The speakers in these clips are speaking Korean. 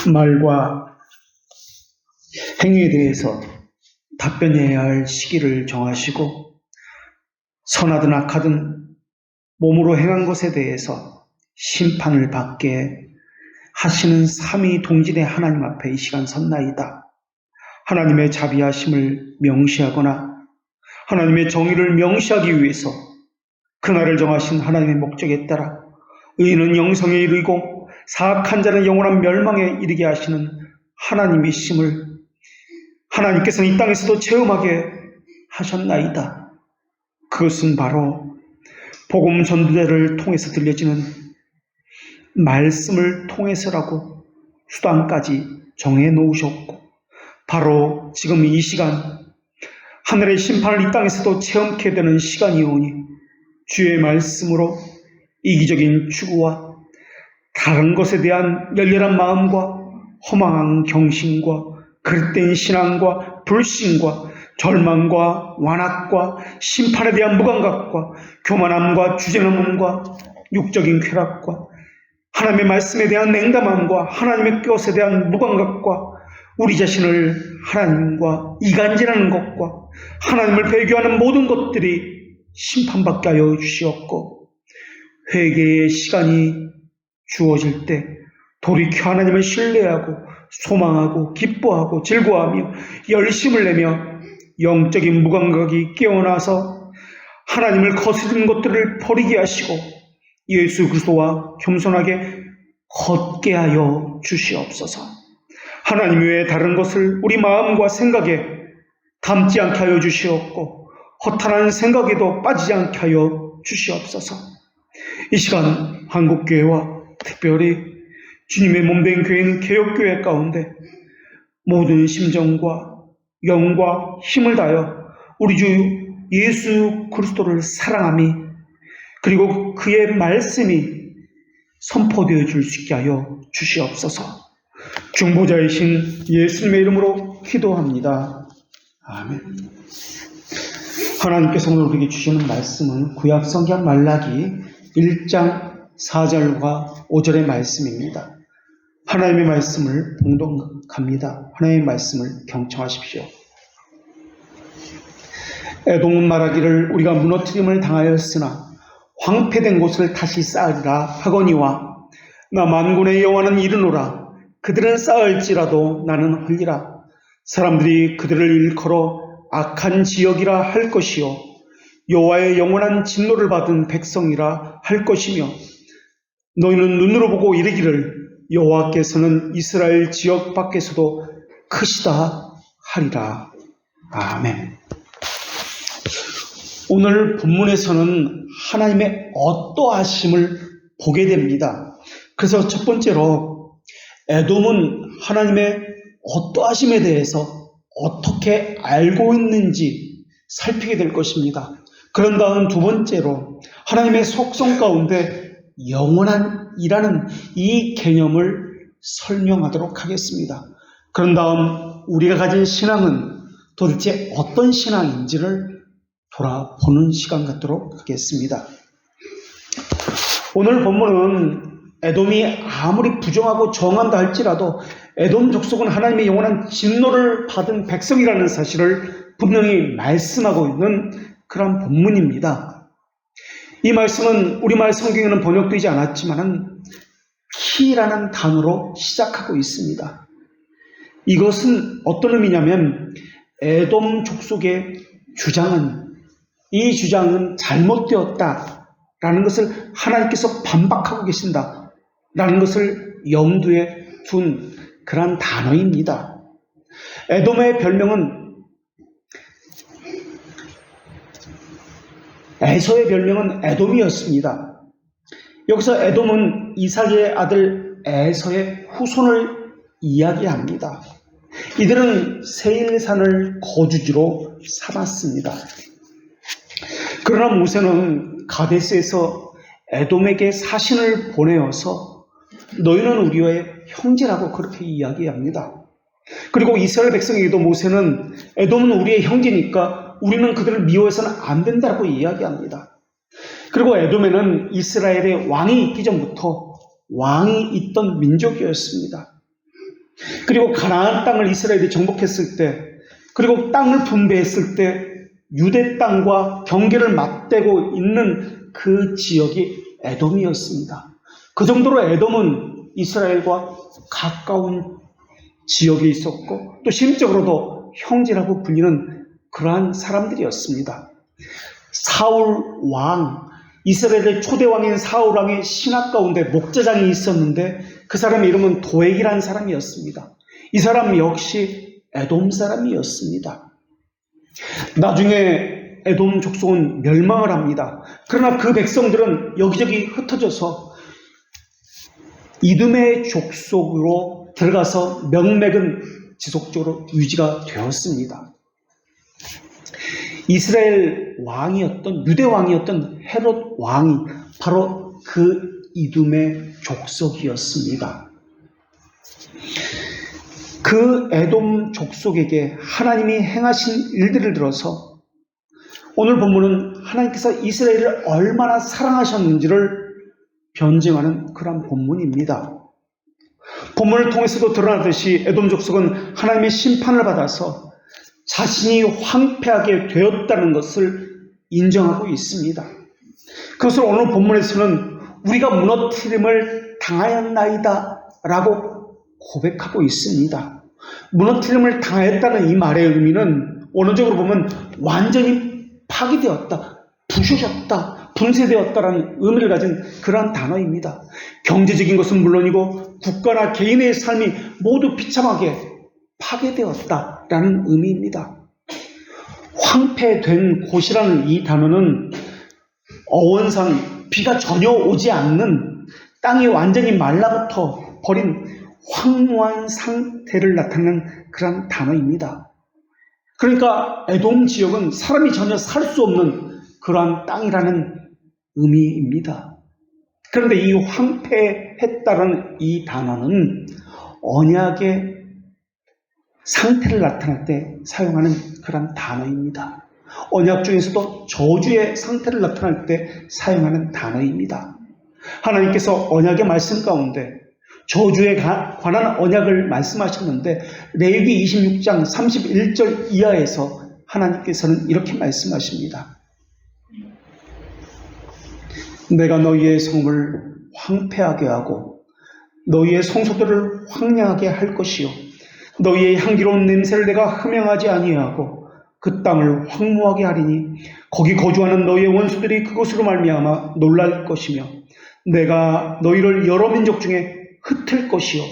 말과 행위에 대해서 답변해야 할 시기를 정하시고 선하든 악하든 몸으로 행한 것에 대해서 심판을 받게 하시는 삼위 동진의 하나님 앞에 이 시간 섰나이다. 하나님의 자비하심을 명시하거나 하나님의 정의를 명시하기 위해서 그날을 정하신 하나님의 목적에 따라 의인은 영생에 이르고 사악한 자는 영원한 멸망에 이르게 하시는 하나님이심을 하나님께서는 이 땅에서도 체험하게 하셨나이다. 그것은 바로 복음 전도자를 통해서 들려지는 말씀을 통해서라고 수단까지 정해놓으셨고, 바로 지금 이 시간 하늘의 심판을 이 땅에서도 체험케 되는 시간이 오니 주의 말씀으로 이기적인 추구와 다른 것에 대한 열렬한 마음과 허망한 경신과 그릇된 신앙과 불신과 절망과 완악과 심판에 대한 무감각과 교만함과 주제넘음과 육적인 쾌락과 하나님의 말씀에 대한 냉담함과 하나님의 것에 대한 무감각과 우리 자신을 하나님과 이간질하는 것과 하나님을 배교하는 모든 것들이 심판받게 하여 주시옵고, 회개의 시간이 주어질 때 돌이켜 하나님을 신뢰하고 소망하고 기뻐하고 즐거워하며 열심을 내며 영적인 무감각이 깨어나서 하나님을 거스르는 것들을 버리게 하시고 예수 그리스도와 겸손하게 걷게 하여 주시옵소서. 하나님 외에 다른 것을 우리 마음과 생각에 담지 않게 하여 주시옵고 허탄한 생각에도 빠지지 않게 하여 주시옵소서. 이 시간 한국교회와 특별히 주님의 몸된 교회인 개혁교회 가운데 모든 심정과 영과 힘을 다하여 우리 주 예수 그리스도를 사랑함이, 그리고 그의 말씀이 선포되어 줄 수 있게 하여 주시옵소서. 중보자이신 예수님의 이름으로 기도합니다. 아멘. 하나님께서 오늘 우리에게 주시는 말씀은 구약 성경 말라기 1장 4절과 5절의 말씀입니다. 하나님의 말씀을 봉독합니다. 하나님의 말씀을 경청하십시오. 에돔은 말하기를 우리가 무너뜨림을 당하였으나 황폐된 곳을 다시 쌓으리라 하거니와 나 만군의 여호와는 이르노라. 그들은 쌓을지라도 나는 헐리라. 사람들이 그들을 일컬어 악한 지역이라 할 것이요 여호와의 영원한 진노를 받은 백성이라 할 것이며, 너희는 눈으로 보고 이르기를 여호와께서는 이스라엘 지역 밖에서도 크시다 하리라. 아멘. 오늘 본문에서는 하나님의 어떠하심을 보게 됩니다. 그래서 첫 번째로 에돔은 하나님의 어떠하심에 대해서 어떻게 알고 있는지 살피게 될 것입니다. 그런 다음 두 번째로 하나님의 속성 가운데 영원한이라는 이 개념을 설명하도록 하겠습니다. 그런 다음 우리가 가진 신앙은 도대체 어떤 신앙인지를 돌아보는 시간 갖도록 하겠습니다. 오늘 본문은 에돔이 아무리 부정하고 정한다 할지라도 에돔 족속은 하나님의 영원한 진노를 받은 백성이라는 사실을 분명히 말씀하고 있는 그런 본문입니다. 이 말씀은 우리말 성경에는 번역되지 않았지만 키라는 단어로 시작하고 있습니다. 이것은 어떤 의미냐면 에돔 족속의 이 주장은 잘못되었다라는 것을 하나님께서 반박하고 계신다라는 것을 염두에 둔 그런 단어입니다. 에돔의 별명은 에서의 별명은 에돔이었습니다. 여기서 에돔은 이삭의 아들 에서의 후손을 이야기합니다. 이들은 세일산을 거주지로 삼았습니다. 그러나 모세는 가데스에서 에돔에게 사신을 보내어서 너희는 우리의 형제라고 그렇게 이야기합니다. 그리고 이스라엘 백성에게도 모세는 에돔은 우리의 형제니까 우리는 그들을 미워해서는 안 된다고 이야기합니다. 그리고 에돔에는 이스라엘의 왕이 있기 전부터 왕이 있던 민족이었습니다. 그리고 가나안 땅을 이스라엘이 정복했을 때, 그리고 땅을 분배했을 때 유대 땅과 경계를 맞대고 있는 그 지역이 에돔이었습니다. 그 정도로 에돔은 이스라엘과 가까운 지역에 있었고 또 심적으로도 형제라고 불리는 그러한 사람들이었습니다. 사울 왕, 이스라엘의 초대 왕인 사울 왕의 신하 가운데 목자장이 있었는데 그 사람의 이름은 도액이라는 사람이었습니다. 이 사람 역시 에돔 사람이었습니다. 나중에 에돔 족속은 멸망을 합니다. 그러나 그 백성들은 여기저기 흩어져서 이두메 족속으로 들어가서 명맥은 지속적으로 유지가 되었습니다. 이스라엘 왕이었던, 유대 왕이었던 헤롯 왕이 바로 그 이두메 족속이었습니다. 그 에돔 족속에게 하나님이 행하신 일들을 들어서 오늘 본문은 하나님께서 이스라엘을 얼마나 사랑하셨는지를 변증하는 그런 본문입니다. 본문을 통해서도 드러나듯이 에돔 족속은 하나님의 심판을 받아서 자신이 황폐하게 되었다는 것을 인정하고 있습니다. 그것을 오늘 본문에서는 우리가 무너뜨림을 당하였나이다 라고 고백하고 있습니다. 무너뜨림을 당했다는 이 말의 의미는 원어적으로 보면 완전히 파괴되었다, 부셔졌다, 분쇄되었다라는 의미를 가진 그러한 단어입니다. 경제적인 것은 물론이고 국가나 개인의 삶이 모두 비참하게 파괴되었다라는 의미입니다. 황폐된 곳이라는 이 단어는 어원상 비가 전혀 오지 않는 땅이 완전히 말라붙어 버린 황무한 상태를 나타내는 그런 단어입니다. 그러니까 에돔 지역은 사람이 전혀 살 수 없는 그러한 땅이라는 의미입니다. 그런데 이 황폐했다는 이 단어는 언약의 상태를 나타낼 때 사용하는 그런 단어입니다. 언약 중에서도 저주의 상태를 나타낼 때 사용하는 단어입니다. 하나님께서 언약의 말씀 가운데 저주에 관한 언약을 말씀하셨는데 레위기 26장 31절 이하에서 하나님께서는 이렇게 말씀하십니다. 내가 너희의 성을 황폐하게 하고 너희의 성소들을 황량하게 할 것이요 너희의 향기로운 냄새를 내가 흠양하지 아니하고 그 땅을 황무하게 하리니 거기 거주하는 너희의 원수들이 그것으로 말미암아 놀랄 것이며 내가 너희를 여러 민족 중에 흩을 것이요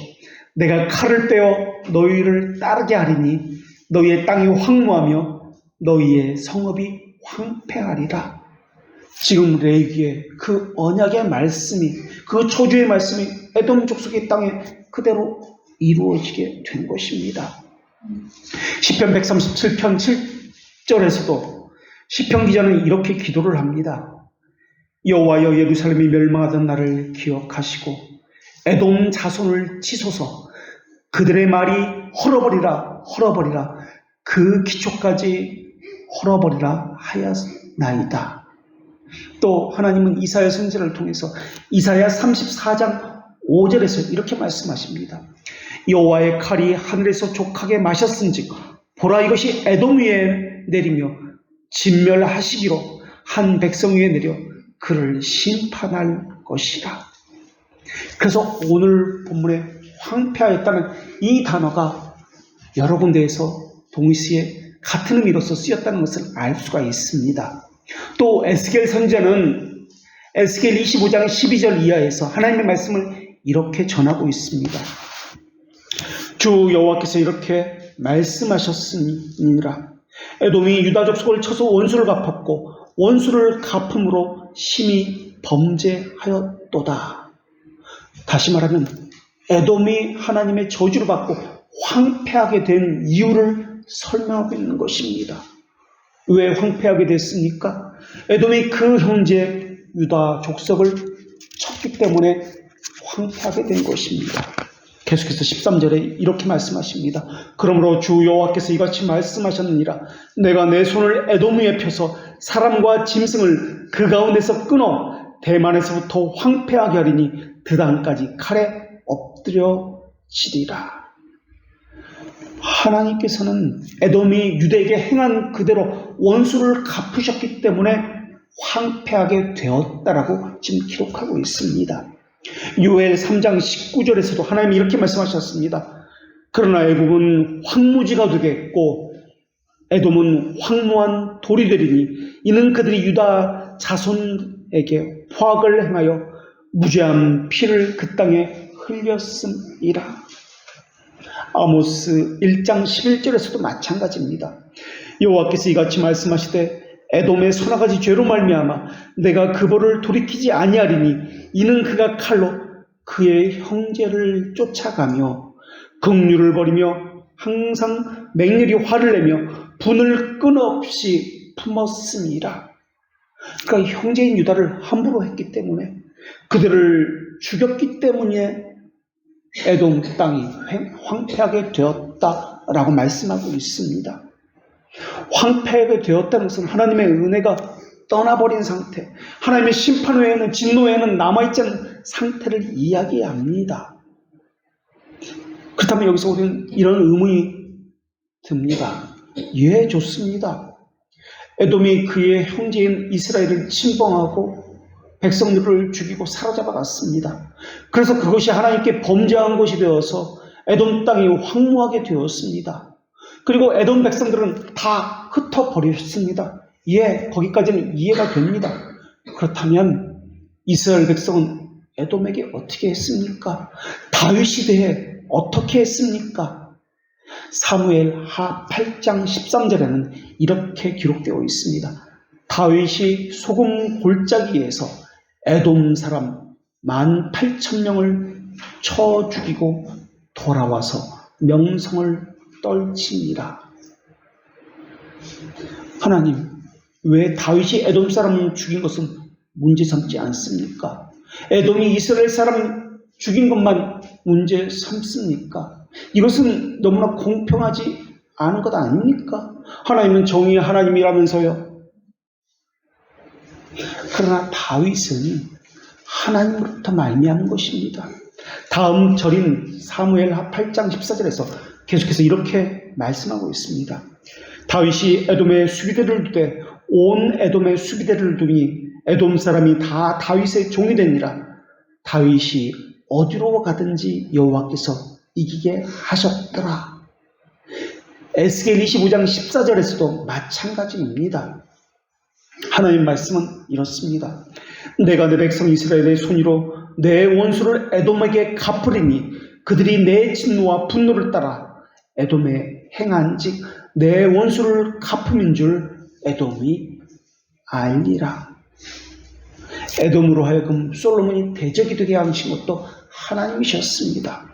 내가 칼을 빼어 너희를 따르게 하리니 너희의 땅이 황무하며 너희의 성읍이 황폐하리라. 지금 레위기의 그 언약의 말씀이, 그 저주의 말씀이 에돔 족속의 땅에 그대로 이루어지게 된 것입니다. 시편 137편 7절에서도 시편 기자는 이렇게 기도를 합니다. 여호와여 예루살렘이 멸망하던 날을 기억하시고 에돔 자손을 치소서. 그들의 말이 헐어버리라 헐어버리라 그 기초까지 헐어버리라 하였나이다. 또 하나님은 이사야 선지자를 통해서 이사야 34장 5절에서 이렇게 말씀하십니다. 여호와의 칼이 하늘에서 족하게 마셨은즉 보라 이것이 에돔 위에 내리며 진멸하시기로 한 백성 위에 내려 그를 심판할 것이라. 그래서 오늘 본문에 황폐하였다는 이 단어가 여러 군데에서 동시에 같은 의미로서 쓰였다는 것을 알 수가 있습니다. 또 에스겔 선지자는 에스겔 25장 12절 이하에서 하나님의 말씀을 이렇게 전하고 있습니다. 주 여호와께서 이렇게 말씀하셨으니라. 에돔이 유다 족속을 쳐서 원수를 갚았고 원수를 갚음으로 심히 범죄하였도다. 다시 말하면 에돔이 하나님의 저주를 받고 황폐하게 된 이유를 설명하고 있는 것입니다. 왜 황폐하게 됐습니까? 에돔이 그 형제 유다 족속을 쳤기 때문에 황폐하게 된 것입니다. 계속해서 13절에 이렇게 말씀하십니다. 그러므로 주 여호와께서 이같이 말씀하셨느니라. 내가 내 손을 에돔 위에 펴서 사람과 짐승을 그 가운데서 끊어 대만에서부터 황폐하게 하리니 드단까지 칼에 엎드려지리라. 하나님께서는 에돔이 유대에게 행한 그대로 원수를 갚으셨기 때문에 황폐하게 되었다라고 지금 기록하고 있습니다. 요엘 3장 19절에서도 하나님이 이렇게 말씀하셨습니다. 그러나 애굽은 황무지가 되겠고 에돔은 황무한 돌이 되리니 이는 그들이 유다 자손에게 포악을 행하여 무죄한 피를 그 땅에 흘렸음이라. 아모스 1장 11절에서도 마찬가지입니다. 여호와께서 이같이 말씀하시되 에돔의 서너가지 죄로 말미암아 내가 그 벌을 돌이키지 아니하리니 이는 그가 칼로 그의 형제를 쫓아가며 긍휼을 버리며 항상 맹렬히 화를 내며 분을 끊없이 품었음이라. 그러니까 형제인 유다를 함부로 했기 때문에 그들을 죽였기 때문에 에돔 땅이 황폐하게 되었다라고 말씀하고 있습니다. 황폐하게 되었다는 것은 하나님의 은혜가 떠나버린 상태, 하나님의 심판 외에는 진노 외에는 남아있지 않은 상태를 이야기합니다. 그렇다면 여기서 우리는 이런 의문이 듭니다. 예, 좋습니다. 에돔이 그의 형제인 이스라엘을 침범하고 백성들을 죽이고 사로잡아 갔습니다. 그래서 그것이 하나님께 범죄한 것이 되어서 에돔 땅이 황무하게 되었습니다. 그리고 에돔 백성들은 다 흩어버렸습니다. 예, 거기까지는 이해가 됩니다. 그렇다면 이스라엘 백성은 에돔에게 어떻게 했습니까? 다윗 시대에 어떻게 했습니까? 사무엘 하 8장 13절에는 이렇게 기록되어 있습니다. 다윗이 소금 골짜기에서 에돔 사람 18,000명을 쳐 죽이고 돌아와서 명성을 떨치니라. 하나님, 왜 다윗이 에돔 사람을 죽인 것은 문제 삼지 않습니까? 에돔이 이스라엘 사람 죽인 것만 문제 삼습니까? 이것은 너무나 공평하지 않은 것 아닙니까? 하나님은 정의의 하나님이라면서요. 그러나 다윗은 하나님으로부터 말미암은 것입니다. 다음 절인 사무엘하 8장 14절에서 계속해서 이렇게 말씀하고 있습니다. 다윗이 에돔의 수비대를 두되 온 에돔의 수비대를 두니 에돔 사람이 다 다윗의 종이 되니라. 다윗이 어디로 가든지 여호와께서 이기게 하셨더라. 에스겔 25장 14절에서도 마찬가지입니다. 하나님 말씀은 이렇습니다. 내가 내 백성 이스라엘의 손으로 내 원수를 에돔에게 갚으리니 그들이 내 진노와 분노를 따라 에돔에 행한즉 내 원수를 갚음인 줄 에돔이 알리라. 에돔으로 하여금 솔로몬이 대적이 되게 하신 것도 하나님이셨습니다.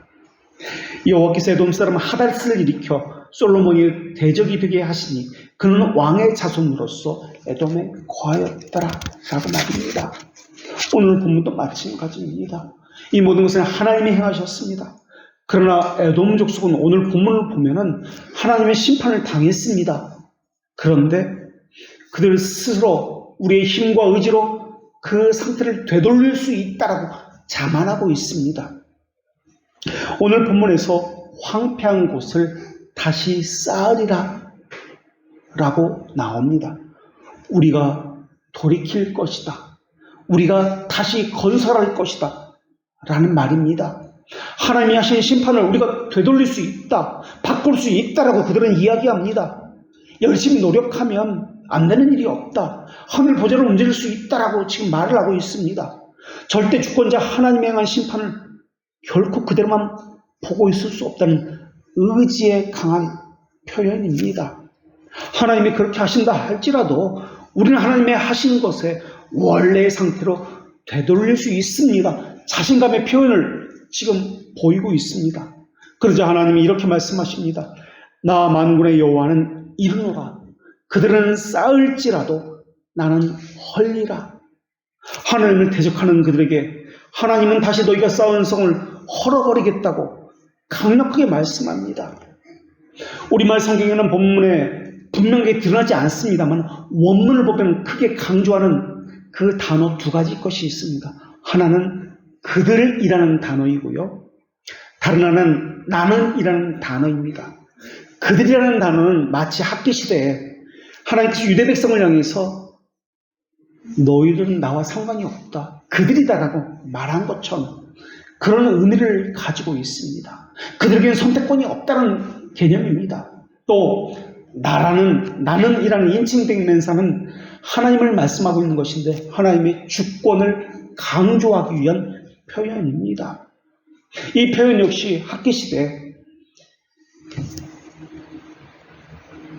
여호와께서 에돔 사람 하닷을 일으켜 솔로몬이 대적이 되게 하시니 그는 왕의 자손으로서 에돔에 거하였더라 라고 말입니다. 오늘 본문도 마찬가지입니다. 이 모든 것은 하나님이 행하셨습니다. 그러나 에돔 족속은 오늘 본문을 보면은 하나님의 심판을 당했습니다. 그런데 그들 스스로 우리의 힘과 의지로 그 상태를 되돌릴 수 있다라고 자만하고 있습니다. 오늘 본문에서 황폐한 곳을 다시 쌓으리라 라고 나옵니다. 우리가 돌이킬 것이다. 우리가 다시 건설할 것이다 라는 말입니다. 하나님이 하신 심판을 우리가 되돌릴 수 있다, 바꿀 수 있다라고 그들은 이야기합니다. 열심히 노력하면 안 되는 일이 없다. 하늘 보좌를 움직일 수 있다라고 지금 말을 하고 있습니다. 절대 주권자 하나님의 행한 심판을 결코 그대로만 보고 있을 수 없다는 의지의 강한 표현입니다. 하나님이 그렇게 하신다 할지라도 우리는 하나님의 하신 것에 원래의 상태로 되돌릴 수 있습니다. 자신감의 표현을 지금 보이고 있습니다. 그러자 하나님이 이렇게 말씀하십니다. 나 만군의 여호와는 이르노라. 그들은 쌓을지라도 나는 헐리라. 하나님을 대적하는 그들에게 하나님은 다시 너희가 쌓은 성을 헐어버리겠다고 강력하게 말씀합니다. 우리말 성경에는 본문에 분명히 드러나지 않습니다만 원문을 보면 크게 강조하는 그 단어 두 가지 것이 있습니다. 하나는 그들이라는 단어이고요. 다른 하나는 나는이라는 단어입니다. 그들이라는 단어는 마치 학기 시대에 하나님께서 유대 백성을 향해서 너희들은 나와 상관이 없다, 그들이다라고 말한 것처럼 그런 의미를 가지고 있습니다. 그들에게는 선택권이 없다는 개념입니다. 또 나는이라는 인칭되면서는 하나님을 말씀하고 있는 것인데 하나님의 주권을 강조하기 위한 표현입니다. 이 표현 역시 학기 시대에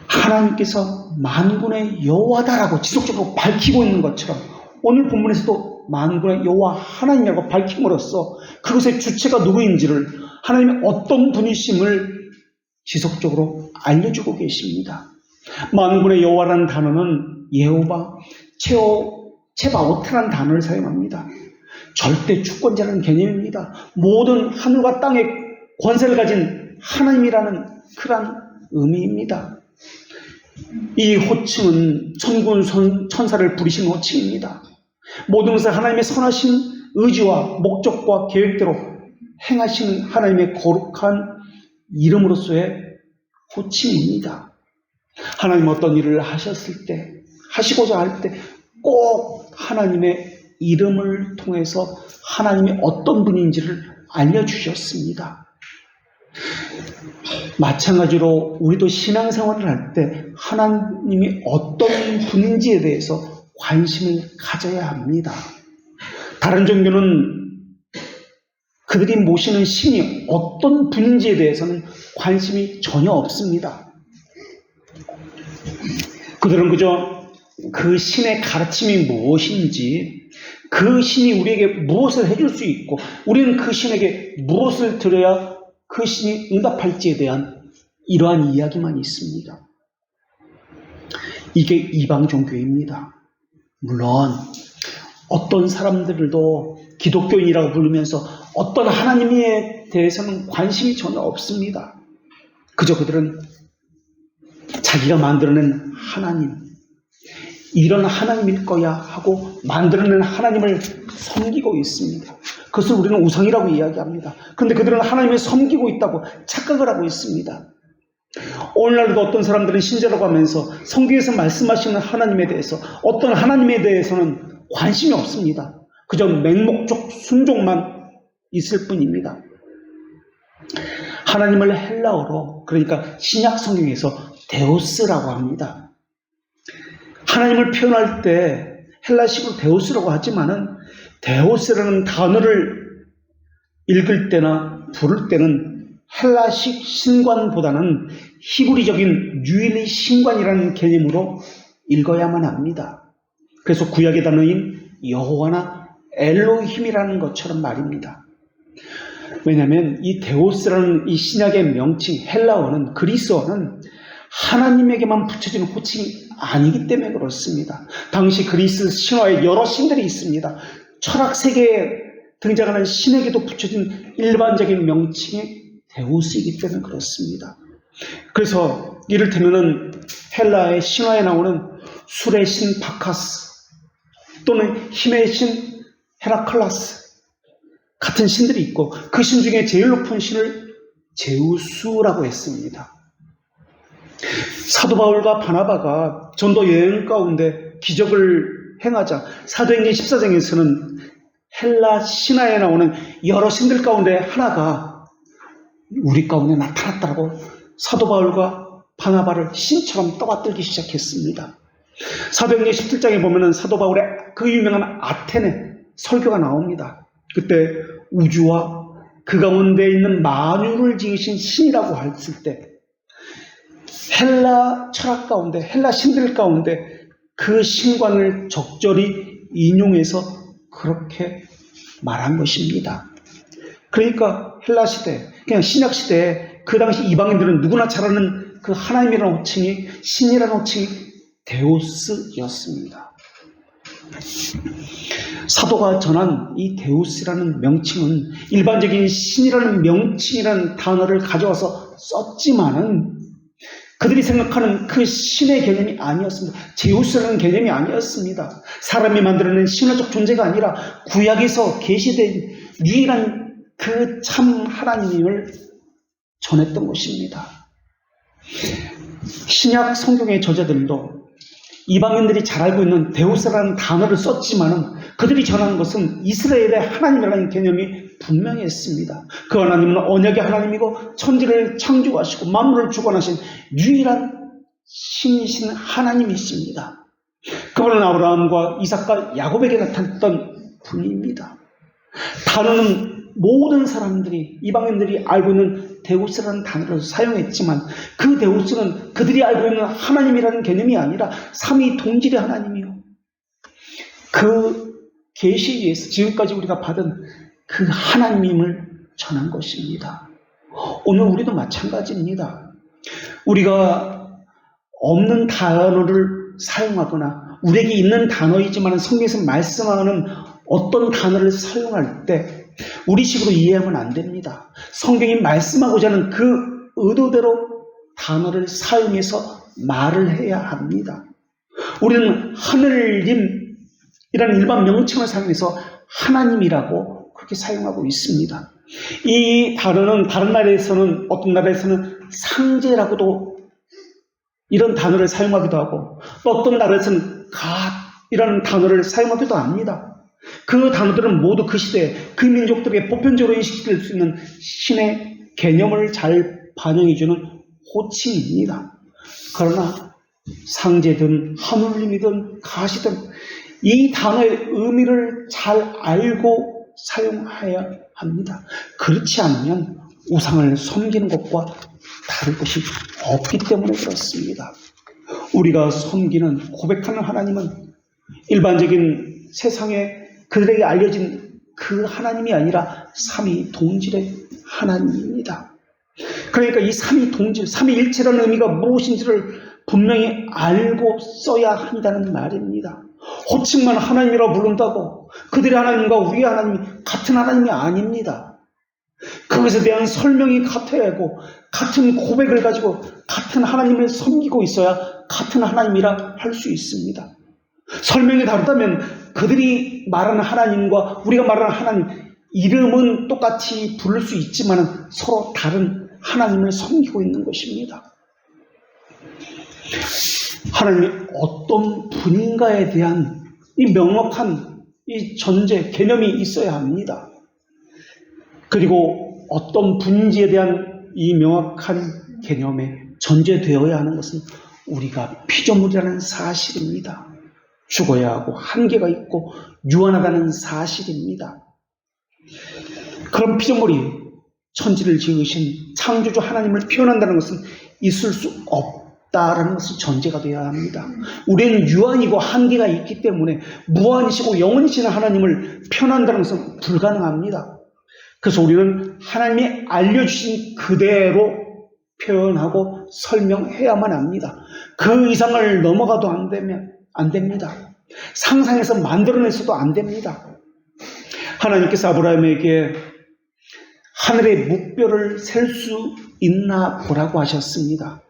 하나님께서 만군의 여호와다라고 지속적으로 밝히고 있는 것처럼 오늘 본문에서도 만군의 여호와 하나님이라고 밝힘으로써 그것의 주체가 누구인지를, 하나님의 어떤 분이심을 지속적으로 알려주고 계십니다. 만군의 여호와라는 단어는 예호바, 체바오트라는 단어를 사용합니다. 절대 주권자라는 개념입니다. 모든 하늘과 땅의 권세를 가진 하나님이라는 그런 의미입니다. 이 호칭은 천군 천사를 부리신 호칭입니다. 모든 것을 하나님의 선하신 의지와 목적과 계획대로 행하시는 하나님의 거룩한 이름으로서의 호칭입니다. 하나님 어떤 일을 하시고자 할 때 꼭 하나님의 이름을 통해서 하나님이 어떤 분인지를 알려주셨습니다. 마찬가지로 우리도 신앙생활을 할 때 하나님이 어떤 분인지에 대해서 관심을 가져야 합니다. 다른 종교는 그들이 모시는 신이 어떤 분인지에 대해서는 관심이 전혀 없습니다. 그들은 그저 그 신의 가르침이 무엇인지, 그 신이 우리에게 무엇을 해줄 수 있고 우리는 그 신에게 무엇을 드려야 그 신이 응답할지에 대한 이러한 이야기만 있습니다. 이게 이방 종교입니다. 물론 어떤 사람들도 기독교인이라고 부르면서 어떤 하나님에 대해서는 관심이 전혀 없습니다. 그저 그들은 자기가 만들어낸 하나님, 이런 하나님일 거야 하고 만들어낸 하나님을 섬기고 있습니다. 그것을 우리는 우상이라고 이야기합니다. 그런데 그들은 하나님을 섬기고 있다고 착각을 하고 있습니다. 오늘날도 어떤 사람들은 신자라고 하면서 성경에서 말씀하시는 하나님에 대해서, 어떤 하나님에 대해서는 관심이 없습니다. 그저 맹목적 순종만 있을 뿐입니다. 하나님을 헬라어로, 그러니까 신약 성경에서 데우스라고 합니다. 하나님을 표현할 때 헬라식으로 데우스라고 하지만은 데우스라는 단어를 읽을 때나 부를 때는 헬라식 신관보다는 히브리적인 유일의 신관이라는 개념으로 읽어야만 합니다. 그래서 구약의 단어인 여호와나 엘로힘이라는 것처럼 말입니다. 왜냐하면 이 데우스라는 이 신약의 명칭, 헬라어는, 그리스어는 하나님에게만 붙여진 호칭이 아니기 때문에 그렇습니다. 당시 그리스 신화에 여러 신들이 있습니다. 철학 세계에 등장하는 신에게도 붙여진 일반적인 명칭이 데우스이기 때문에 그렇습니다. 그래서 이를테면은 헬라의 신화에 나오는 술의 신 바카스 또는 힘의 신 헤라클라스 같은 신들이 있고 그 신 중에 제일 높은 신을 제우스라고 했습니다. 사도 바울과 바나바가 전도 여행 가운데 기적을 행하자 사도행전 14장에서는 헬라 신화에 나오는 여러 신들 가운데 하나가 우리 가운데 나타났다고 사도 바울과 바나바를 신처럼 떠받들기 시작했습니다. 사도행전 17장에 보면 사도 바울의 그 유명한 아테네 설교가 나옵니다. 그때 우주와 그 가운데 있는 만유를 지으신 신이라고 했을 때 헬라 철학 가운데, 헬라 신들 가운데 그 신관을 적절히 인용해서 그렇게 말한 것입니다. 그러니까 헬라 시대, 그냥 신약 시대에 그 당시 이방인들은 누구나 잘 아는 그 하나님이라는 호칭이, 신이라는 호칭이 데우스였습니다. 사도가 전한 이 데우스라는 명칭은 일반적인 신이라는 명칭이라는 단어를 가져와서 썼지만은 그들이 생각하는 그 신의 개념이 아니었습니다. 제우스라는 개념이 아니었습니다. 사람이 만들어낸 신화적 존재가 아니라 구약에서 계시된 유일한 그 참 하나님을 전했던 것입니다. 신약 성경의 저자들도 이방인들이 잘 알고 있는 데우스라는 단어를 썼지만 그들이 전하는 것은 이스라엘의 하나님이라는 개념이 분명히 있습니다. 그 하나님은 언약의 하나님이고 천지를 창조하시고 만물을 주관하신 유일한 신이신 하나님이십니다. 그분은 아브라함과 이삭과 야곱에게 나타났던 분입니다. 단어는 모든 사람들이, 이방인들이 알고 있는 데우스라는 단어를 사용했지만 그 데우스는 그들이 알고 있는 하나님이라는 개념이 아니라 삼위 동질의 하나님이요, 그 계시에서 지금까지 우리가 받은 그 하나님임을 전한 것입니다. 오늘 우리도 마찬가지입니다. 우리가 없는 단어를 사용하거나 우리에게 있는 단어이지만 성경에서 말씀하는 어떤 단어를 사용할 때 우리 식으로 이해하면 안 됩니다. 성경이 말씀하고자 하는 그 의도대로 단어를 사용해서 말을 해야 합니다. 우리는 하늘님이라는 일반 명칭을 사용해서 하나님이라고 그렇게 사용하고 있습니다. 이 단어는 다른 나라에서는, 어떤 나라에서는 상제라고도 이런 단어를 사용하기도 하고, 또 어떤 나라에서는 God이라는 단어를 사용하기도 합니다. 그 단어들은 모두 그 시대에 그 민족들에게 보편적으로 인식될 수 있는 신의 개념을 잘 반영해주는 호칭입니다. 그러나 상제든 하늘님이든 가시든 이 단어의 의미를 잘 알고 사용해야 합니다. 그렇지 않으면 우상을 섬기는 것과 다를 것이 없기 때문에 그렇습니다. 우리가 섬기는, 고백하는 하나님은 일반적인 세상에 그들에게 알려진 그 하나님이 아니라 삼위 동질의 하나님입니다. 그러니까 이 삼위 동질, 삼위일체라는 의미가 무엇인지를 분명히 알고 써야 한다는 말입니다. 호칭만 하나님이라고 부른다고 그들의 하나님과 우리의 하나님이 같은 하나님이 아닙니다. 그것에 대한 설명이 같아야 하고 같은 고백을 가지고 같은 하나님을 섬기고 있어야 같은 하나님이라 할 수 있습니다. 설명이 다르다면 그들이 말하는 하나님과 우리가 말하는 하나님, 이름은 똑같이 부를 수 있지만 서로 다른 하나님을 섬기고 있는 것입니다. 하나님이 어떤 분인가에 대한 이 명확한 이 전제, 개념이 있어야 합니다. 그리고 어떤 분인지에 대한 이 명확한 개념에 전제되어야 하는 것은 우리가 피조물이라는 사실입니다. 죽어야 하고 한계가 있고 유한하다는 사실입니다. 그런 피조물이 천지를 지으신 창조주 하나님을 표현한다는 것은 있을 수 없다라는 것이 전제가 되어야 합니다. 우리는 유한이고 한계가 있기 때문에 무한이시고 영원이신 하나님을 표현한다는 것은 불가능합니다. 그래서 우리는 하나님이 알려주신 그대로 표현하고 설명해야만 합니다. 그 이상을 넘어가도 안 됩니다. 상상해서 만들어내서도 안 됩니다. 하나님께서 아브라함에게 하늘의 묵별을 셀 수 있나 보라고 하셨습니다.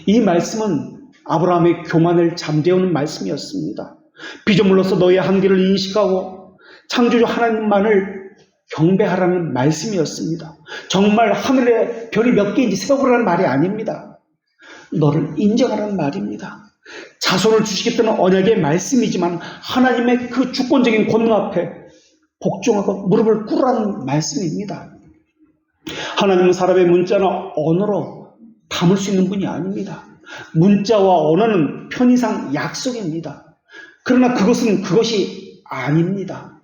이 말씀은 아브라함의 교만을 잠재우는 말씀이었습니다. 피조물로서 너의 한계를 인식하고 창조주 하나님만을 경배하라는 말씀이었습니다. 정말 하늘에 별이 몇 개인지 세어보라는 말이 아닙니다. 너를 인정하라는 말입니다. 자손을 주시겠다는 언약의 말씀이지만 하나님의 그 주권적인 권능 앞에 복종하고 무릎을 꿇으라는 말씀입니다. 하나님은 사람의 문자나 언어로 담을 수 있는 분이 아닙니다. 문자와 언어는 편의상 약속입니다. 그러나 그것은 그것이 아닙니다.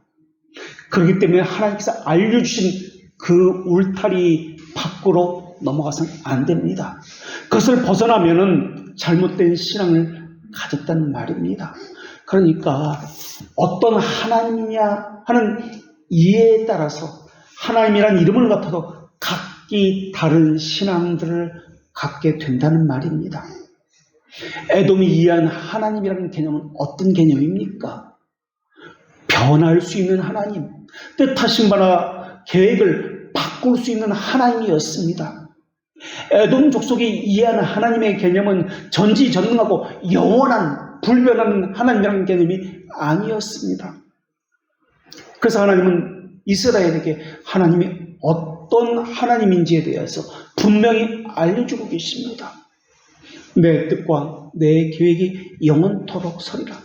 그렇기 때문에 하나님께서 알려주신 그 울타리 밖으로 넘어가서는 안 됩니다. 그것을 벗어나면은 잘못된 신앙을 가졌다는 말입니다. 그러니까 어떤 하나님이냐 하는 이해에 따라서 하나님이란 이름을 갖아도 각기 다른 신앙들을 갖게 된다는 말입니다. 에돔이 이해한 하나님이라는 개념은 어떤 개념입니까? 변할 수 있는 하나님, 뜻하신 바나 계획을 바꿀 수 있는 하나님이었습니다. 에돔 족속이 이해하는 하나님의 개념은 전지전능하고 영원한 불변하는 하나님이라는 개념이 아니었습니다. 그래서 하나님은 이스라엘에게 하나님이 어떤 하나님인지에 대해서 분명히 알려주고 계십니다. 내 뜻과 내 계획이 영원토록 서리라.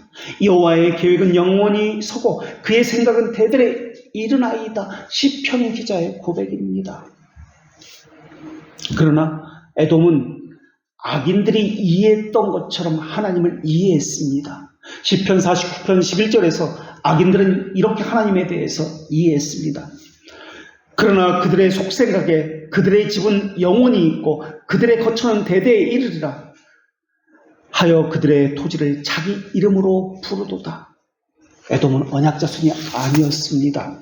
여호와의 계획은 영원히 서고 그의 생각은 대들에 이르나이다. 시편 기자의 고백입니다. 그러나 에돔은 악인들이 이해했던 것처럼 하나님을 이해했습니다. 시편 49편 11절에서 악인들은 이렇게 하나님에 대해서 이해했습니다. 그러나 그들의 속생각에 그들의 집은 영원히 있고 그들의 거처는 대대에 이르리라 하여 그들의 토지를 자기 이름으로 부르도다. 에돔은 언약 자손이 아니었습니다.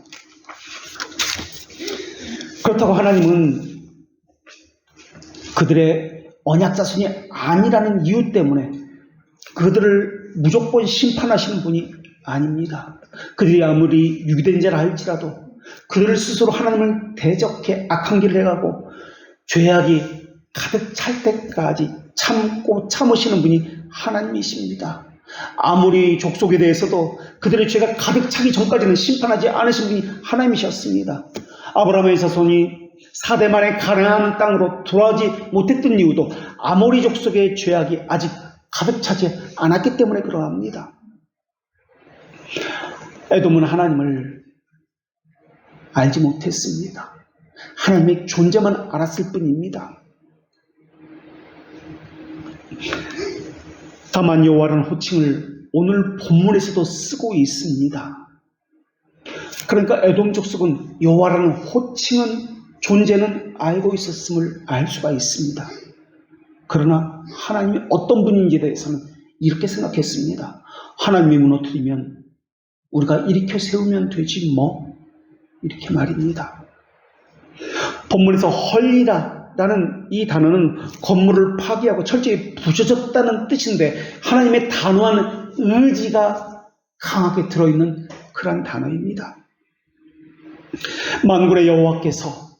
그렇다고 하나님은 그들의 언약 자손이 아니라는 이유 때문에 그들을 무조건 심판하시는 분이 아닙니다. 그들이 아무리 유기된 자라 할지라도 그들을 스스로 하나님을 대적해 악한 길을 해가고 죄악이 가득 찰 때까지 참고 참으시는 분이 하나님이십니다. 아무리 족속에 대해서도 그들의 죄가 가득 차기 전까지는 심판하지 않으신 분이 하나님이셨습니다. 아브라함의 자손이 4대 만에 가나안 땅으로 돌아오지 못했던 이유도 아모리 족속의 죄악이 아직 가득 차지 않았기 때문에 그러합니다. 에돔은 하나님을 알지 못했습니다. 하나님의 존재만 알았을 뿐입니다. 다만 여호와라는 호칭을 오늘 본문에서도 쓰고 있습니다. 그러니까 에돔 족속은 여호와라는 호칭은 존재는 알고 있었음을 알 수가 있습니다. 그러나 하나님이 어떤 분인지에 대해서는 이렇게 생각했습니다. 하나님이 무너뜨리면 우리가 일으켜 세우면 되지 뭐, 이렇게 말입니다. 본문에서 헐리다라는 이 단어는 건물을 파괴하고 철저히 부서졌다는 뜻인데 하나님의 단호한 의지가 강하게 들어있는 그런 단어입니다. 만군의 여호와께서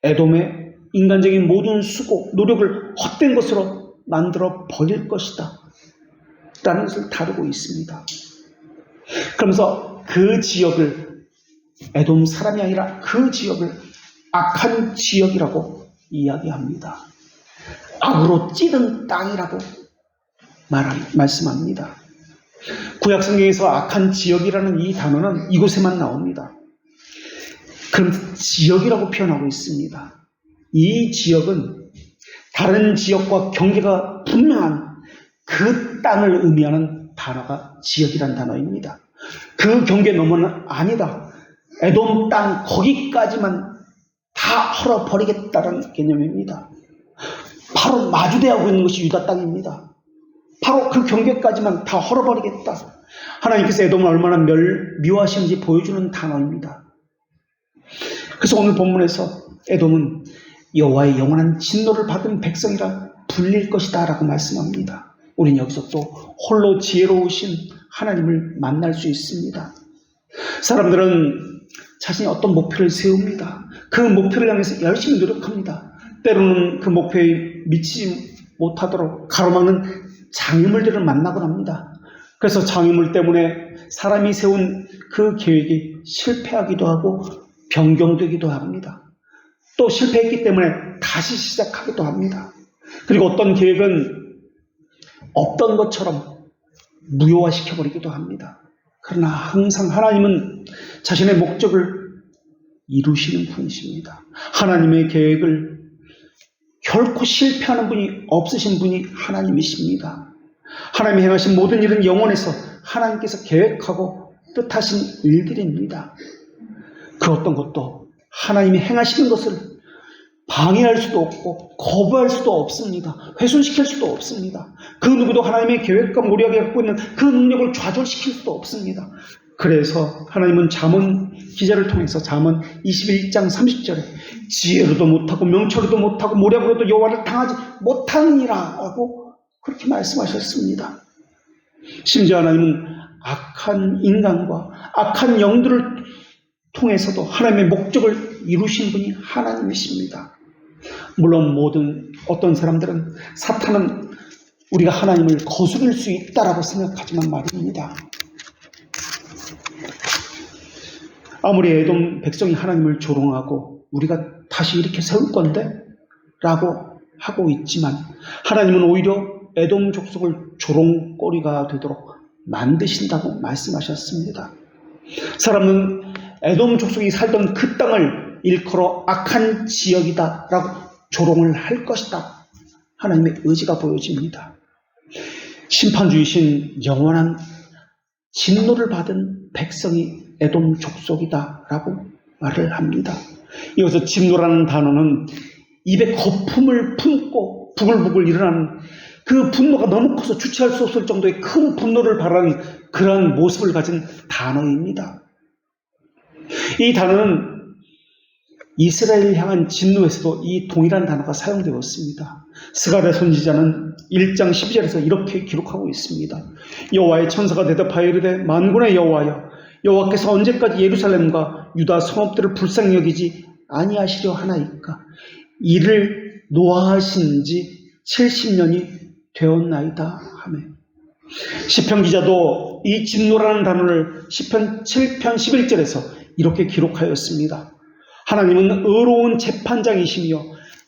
에돔의 인간적인 모든 수고, 노력을 헛된 것으로 만들어 버릴 것이다 라는 것을 다루고 있습니다. 그러면서 그 지역을 에돔 사람이 아니라 그 지역을 악한 지역이라고 이야기합니다. 악으로 찌든 땅이라고 말씀합니다. 구약 성경에서 악한 지역이라는 이 단어는 이곳에만 나옵니다. 그럼 지역이라고 표현하고 있습니다. 이 지역은 다른 지역과 경계가 분명한 그 땅을 의미하는 단어가 지역이란 단어입니다. 그 경계 너머는 아니다. 에돔 땅 거기까지만 다 헐어버리겠다는 개념입니다. 바로 마주대하고 있는 것이 유다 땅입니다. 바로 그 경계까지만 다 헐어버리겠다. 하나님께서 에돔을 얼마나 미워하시는지 보여주는 단어입니다. 그래서 오늘 본문에서 에돔은 여호와의 영원한 진노를 받은 백성이라 불릴 것이다 라고 말씀합니다. 우리는 여기서 또 홀로 지혜로우신 하나님을 만날 수 있습니다. 사람들은 자신이 어떤 목표를 세웁니다. 그 목표를 향해서 열심히 노력합니다. 때로는 그 목표에 미치지 못하도록 가로막는 장애물들을 만나곤 합니다. 그래서 장애물 때문에 사람이 세운 그 계획이 실패하기도 하고 변경되기도 합니다. 또 실패했기 때문에 다시 시작하기도 합니다. 그리고 어떤 계획은 없던 것처럼 무효화시켜버리기도 합니다. 그러나 항상 하나님은 자신의 목적을 이루시는 분이십니다. 하나님의 계획을 결코 실패하는 분이 없으신 분이 하나님이십니다. 하나님이 행하신 모든 일은 영원해서 하나님께서 계획하고 뜻하신 일들입니다. 그 어떤 것도 하나님이 행하시는 것을 방해할 수도 없고 거부할 수도 없습니다. 훼손시킬 수도 없습니다. 그 누구도 하나님의 계획과 모략이 갖고 있는 그 능력을 좌절시킬 수도 없습니다. 그래서 하나님은 잠언 기자를 통해서 잠언 21장 30절에 지혜로도 못하고 명철로도 못하고 모략으로도 여호와를 당하지 못하느니라 하고 그렇게 말씀하셨습니다. 심지어 하나님은 악한 인간과 악한 영들을 통해서도 하나님의 목적을 이루신 분이 하나님이십니다. 물론 어떤 사람들은 사탄은 우리가 하나님을 거스릴 수 있다라고 생각하지만 말입니다. 아무리 에돔 백성이 하나님을 조롱하고 우리가 다시 이렇게 세울 건데? 라고 하고 있지만 하나님은 오히려 에돔 족속을 조롱거리가 되도록 만드신다고 말씀하셨습니다. 사람은 에돔 족속이 살던 그 땅을 일컬어 악한 지역이다 라고 조롱을 할 것이다. 하나님의 의지가 보여집니다. 심판주이신 영원한 진노를 받은 백성이 에돔 족속이다 라고 말을 합니다. 여기서 진노라는 단어는 입에 거품을 품고 부글부글 일어나는 그 분노가 너무 커서 주체할 수 없을 정도의 큰 분노를 발하는 그러한 모습을 가진 단어입니다. 이 단어는 이스라엘을 향한 진노에서도 이 동일한 단어가 사용되었습니다. 스가랴 선지자는 1장 12절에서 이렇게 기록하고 있습니다. 여호와의 천사가 대답하여 이르되 만군의 여호와여, 여호와께서 언제까지 예루살렘과 유다 성읍들을 불쌍히 여기지 아니하시려 하나이까? 이를 노하신 지 70년이 되었나이다 하며, 시편 기자도 이 진노라는 단어를 시편 7편 11절에서 이렇게 기록하였습니다. 하나님은 의로운 재판장이시며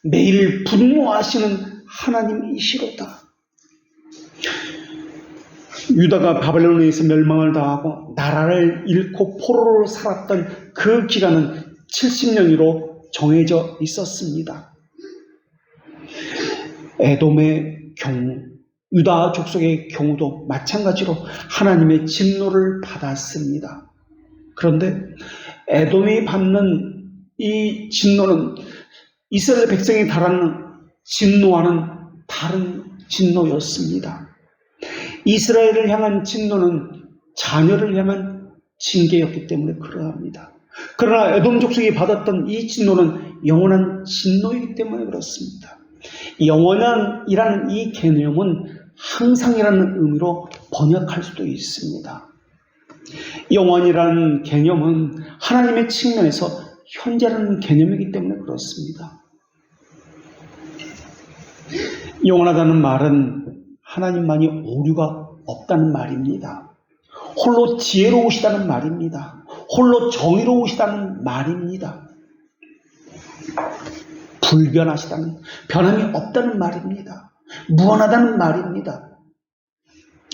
매일 분노하시는 하나님이시로다. 유다가 바벨론에 의해서 멸망을 당하고 나라를 잃고 포로로 살았던 그 기간은 70년으로 정해져 있었습니다. 에돔의 경우, 유다 족속의 경우도 마찬가지로 하나님의 진노를 받았습니다. 그런데 에돔이 받는 이 진노는 이스라엘 백성에 달하는 진노와는 다른 진노였습니다. 이스라엘을 향한 진노는 자녀를 향한 징계였기 때문에 그러합니다. 그러나 에돔 족속이 받았던 이 진노는 영원한 진노이기 때문에 그렇습니다. 영원한이라는 이 개념은 항상이라는 의미로 번역할 수도 있습니다. 영원이라는 개념은 하나님의 측면에서 현재라는 개념이기 때문에 그렇습니다. 영원하다는 말은 하나님만이 오류가 없다는 말입니다. 홀로 지혜로우시다는 말입니다. 홀로 정의로우시다는 말입니다. 불변하시다는, 변함이 없다는 말입니다. 무한하다는 말입니다.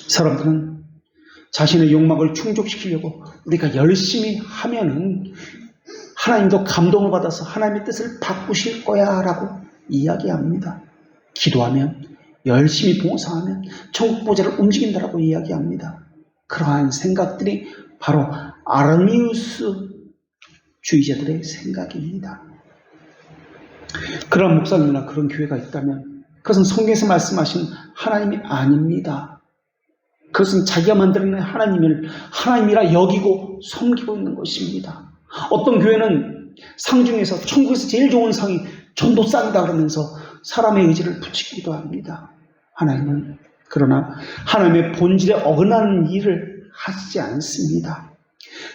사람들은 자신의 욕망을 충족시키려고 우리가 열심히 하면은 하나님도 감동을 받아서 하나님의 뜻을 바꾸실 거야 라고 이야기합니다. 기도하면, 열심히 봉사하면 천국 보좌를 움직인다라고 이야기합니다. 그러한 생각들이 바로 아르미우스 주의자들의 생각입니다. 그런 목사님이나 그런 교회가 있다면 그것은 성경에서 말씀하신 하나님이 아닙니다. 그것은 자기가 만들어낸 하나님을 하나님이라 여기고 섬기고 있는 것입니다. 어떤 교회는 상 중에서 천국에서 제일 좋은 상이 전도상이다 그러면서 사람의 의지를 부추기도 합니다. 하나님은 그러나 하나님의 본질에 어긋나는 일을 하시지 않습니다.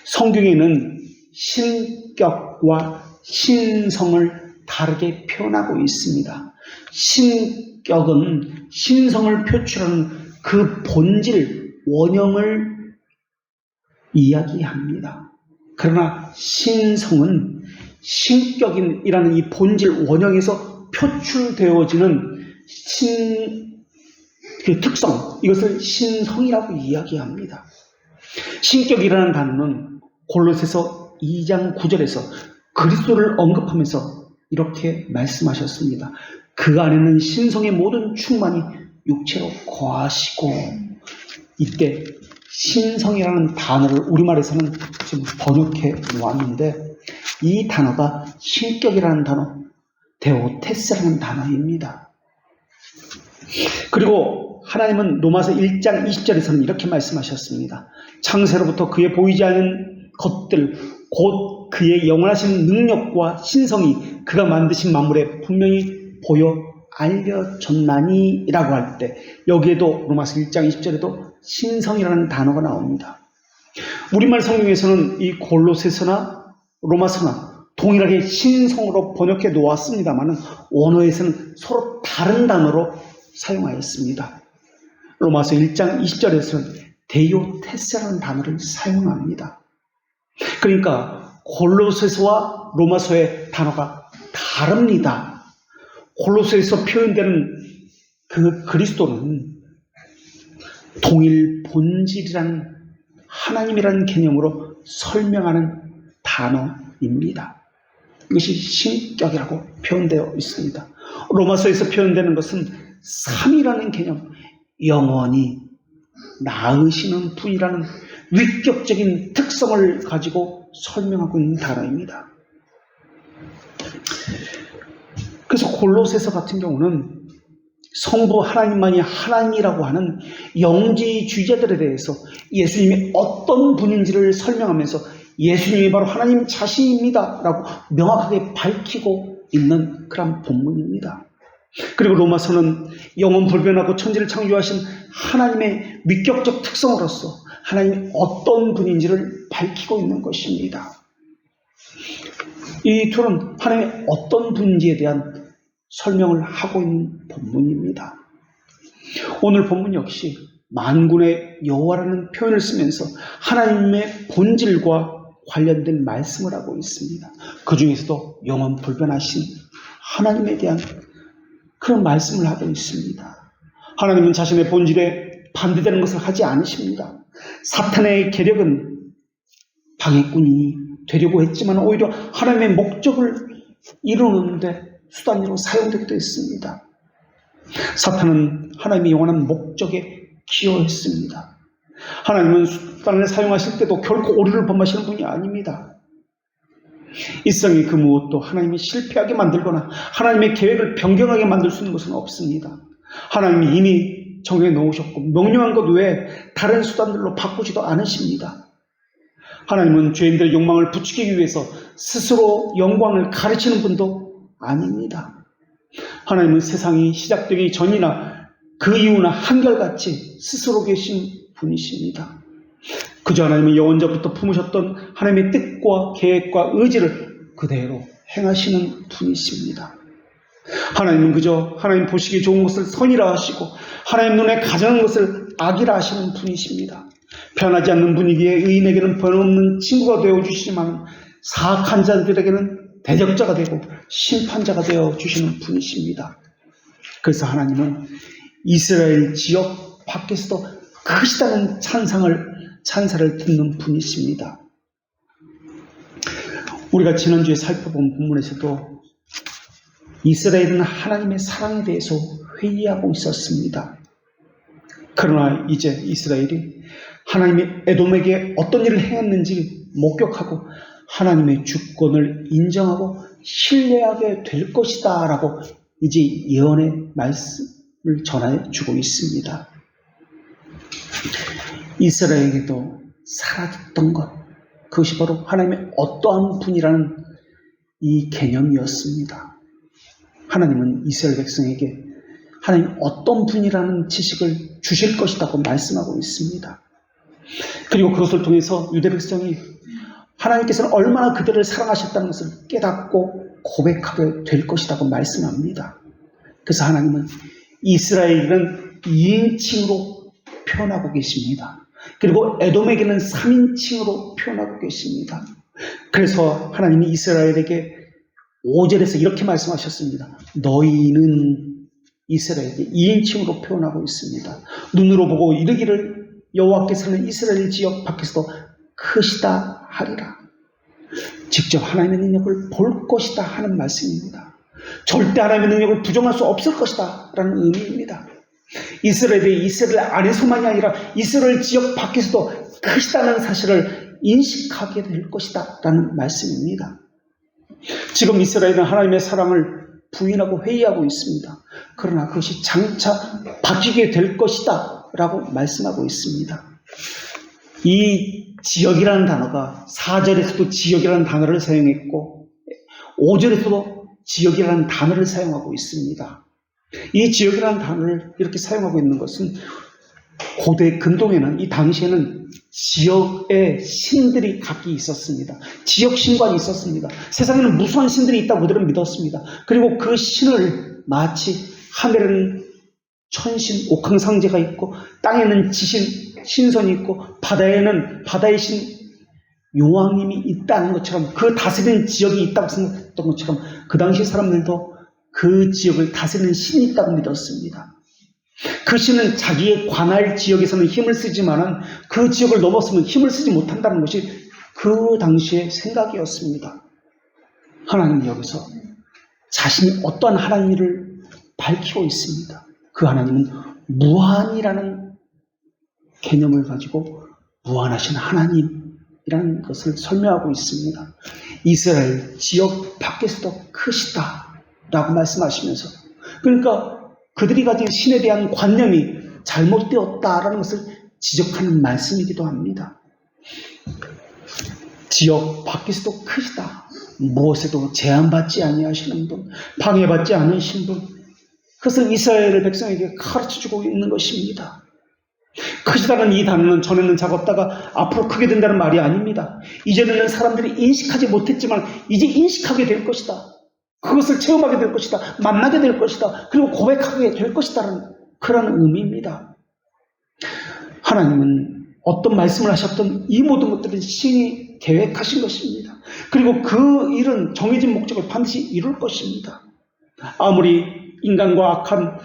성경에는 신격과 신성을 다르게 표현하고 있습니다. 신격은 신성을 표출하는 그 본질, 원형을 이야기합니다. 그러나 신성은 신격이라는 이 본질, 원형에서 표출되어지는 그 특성, 이것을 신성이라고 이야기합니다. 신격이라는 단어는 골로새서 2장 9절에서 그리스도를 언급하면서 이렇게 말씀하셨습니다. 그 안에는 신성의 모든 충만이 육체로 거하시고, 이때 신성이라는 단어를 우리말에서는 지금 번역해 놓았는데 이 단어가 신격이라는 단어, 데오테스라는 단어입니다. 그리고 하나님은 로마서 1장 20절에서는 이렇게 말씀하셨습니다. 창세로부터 그의 보이지 않는 것들, 곧 그의 영원하신 능력과 신성이 그가 만드신 만물에 분명히 보여 알려졌나니 라고 할 때 여기에도 로마서 1장 20절에도 신성이라는 단어가 나옵니다. 우리말 성경에서는 이 골로새서나 로마서나 동일하게 신성으로 번역해 놓았습니다만 원어에서는 서로 다른 단어로 사용하였습니다. 로마서 1장 20절에서는 데이오테스라는 단어를 사용합니다. 그러니까 골로새서와 로마서의 단어가 다릅니다. 골로새에서 표현되는 그 그리스도는 동일 본질이라는 하나님이라는 개념으로 설명하는 단어입니다. 이것이 신격이라고 표현되어 있습니다. 로마서에서 표현되는 것은 삼이라는 개념, 영원히 나으시는 분이라는 위격적인 특성을 가지고 설명하고 있는 단어입니다. 그래서 골로새서 같은 경우는 성부 하나님만이 하나님이라고 하는 영지주의자들에 대해서 예수님이 어떤 분인지를 설명하면서 예수님이 바로 하나님 자신입니다 라고 명확하게 밝히고 있는 그런 본문입니다. 그리고 로마서는 영원 불변하고 천지를 창조하신 하나님의 위격적 특성으로서 하나님이 어떤 분인지를 밝히고 있는 것입니다. 이 둘은 하나님의 어떤 분인지에 대한 설명을 하고 있는 본문입니다. 오늘 본문 역시 만군의 여호와라는 표현을 쓰면서 하나님의 본질과 관련된 말씀을 하고 있습니다. 그 중에서도 영원 불변하신 하나님에 대한 그런 말씀을 하고 있습니다. 하나님은 자신의 본질에 반대되는 것을 하지 않으십니다. 사탄의 계력은 방해꾼이 되려고 했지만 오히려 하나님의 목적을 이루는데 수단으로 사용되기도 했습니다. 사탄은 하나님의 영원한 목적에 기여했습니다. 하나님은 수단을 사용하실 때도 결코 오류를 범하시는 분이 아닙니다. 이 세상의 그 무엇도 하나님이 실패하게 만들거나 하나님의 계획을 변경하게 만들 수 있는 것은 없습니다. 하나님이 이미 정해 놓으셨고 명령한 것 외에 다른 수단들로 바꾸지도 않으십니다. 하나님은 죄인들의 욕망을 부추기기 위해서 스스로 영광을 가르치는 분도 아닙니다. 하나님은 세상이 시작되기 전이나 그 이후나 한결같이 스스로 계신 분이십니다. 그저 하나님은 영원전부터 품으셨던 하나님의 뜻과 계획과 의지를 그대로 행하시는 분이십니다. 하나님은 그저 하나님 보시기에 좋은 것을 선이라 하시고 하나님 눈에 가증한 것을 악이라 하시는 분이십니다. 변하지 않는 분위기에 의인에게는 변함없는 친구가 되어주시지만 사악한 자들에게는 대적자가 되고 심판자가 되어주시는 분이십니다. 그래서 하나님은 이스라엘 지역 밖에서도 크시다는 찬사를 듣는 분이십니다. 우리가 지난주에 살펴본 본문에서도 이스라엘은 하나님의 사랑에 대해서 회의하고 있었습니다. 그러나 이제 이스라엘이 하나님이 에돔에게 어떤 일을 행했는지 목격하고 하나님의 주권을 인정하고 신뢰하게 될 것이다 라고 이제 예언의 말씀을 전해 주고 있습니다. 이스라엘에게도 사라졌던 것, 그것이 바로 하나님의 어떠한 분이라는 이 개념이었습니다. 하나님은 이스라엘 백성에게 하나님 어떤 분이라는 지식을 주실 것이라고 말씀하고 있습니다. 그리고 그것을 통해서 유대 백성이 하나님께서는 얼마나 그들을 사랑하셨다는 것을 깨닫고 고백하게 될 것이라고 말씀합니다. 그래서 하나님은 이스라엘은 2인칭으로 표현하고 계십니다. 그리고 에돔에게는 3인칭으로 표현하고 계십니다. 그래서 하나님이 이스라엘에게 5절에서 이렇게 말씀하셨습니다. 너희는 이스라엘에게 2인칭으로 표현하고 있습니다. 눈으로 보고 이르기를 여호와께서는 이스라엘 지역 밖에서도 크시다 하리라. 직접 하나님의 능력을 볼 것이다 하는 말씀입니다. 절대 하나님의 능력을 부정할 수 없을 것이다 라는 의미입니다. 이스라엘이 이스라엘 안에서만이 아니라 이스라엘 지역 밖에서도 크시다는 사실을 인식하게 될 것이다 라는 말씀입니다. 지금 이스라엘은 하나님의 사랑을 부인하고 회의하고 있습니다. 그러나 그것이 장차 바뀌게 될 것이다 라고 말씀하고 있습니다. 이 지역이라는 단어가 4절에서도 지역이라는 단어를 사용했고 5절에서도 지역이라는 단어를 사용하고 있습니다. 이 지역이라는 단어를 이렇게 사용하고 있는 것은 고대 근동에는 이 당시에는 지역의 신들이 각기 있었습니다. 지역 신관이 있었습니다. 세상에는 무수한 신들이 있다고 그들은 믿었습니다. 그리고 그 신을 마치 하늘에는 천신, 옥황상제가 있고 땅에는 지신, 신선이 있고 바다에는 바다의 신, 용왕님이 있다는 것처럼 그 다스리는 지역이 있다고 생각했던 것처럼 그 당시 사람들도 그 지역을 다스리는 신이 있다고 믿었습니다. 그 신은 자기의 관할 지역에서는 힘을 쓰지만은 그 지역을 넘어서면 힘을 쓰지 못한다는 것이 그 당시의 생각이었습니다. 하나님은 여기서 자신이 어떠한 하나님을 밝히고 있습니다. 그 하나님은 무한이라는 개념을 가지고 무한하신 하나님이라는 것을 설명하고 있습니다. 이스라엘 지역 밖에서도 크시다 라고 말씀하시면서, 그러니까 그들이 가진 신에 대한 관념이 잘못되었다라는 것을 지적하는 말씀이기도 합니다. 지역 밖에서도 크시다. 무엇에도 제한받지 아니하시는 분, 방해받지 않으신 분, 그것을 이스라엘 백성에게 가르쳐주고 있는 것입니다. 크시다는 이 단어는 전에는 작았다가 앞으로 크게 된다는 말이 아닙니다. 이전에는 사람들이 인식하지 못했지만 이제 인식하게 될 것이다. 그것을 체험하게 될 것이다. 만나게 될 것이다. 그리고 고백하게 될 것이다라는 그런 의미입니다. 하나님은 어떤 말씀을 하셨던 이 모든 것들은 신이 계획하신 것입니다. 그리고 그 일은 정해진 목적을 반드시 이룰 것입니다. 아무리 인간과 악한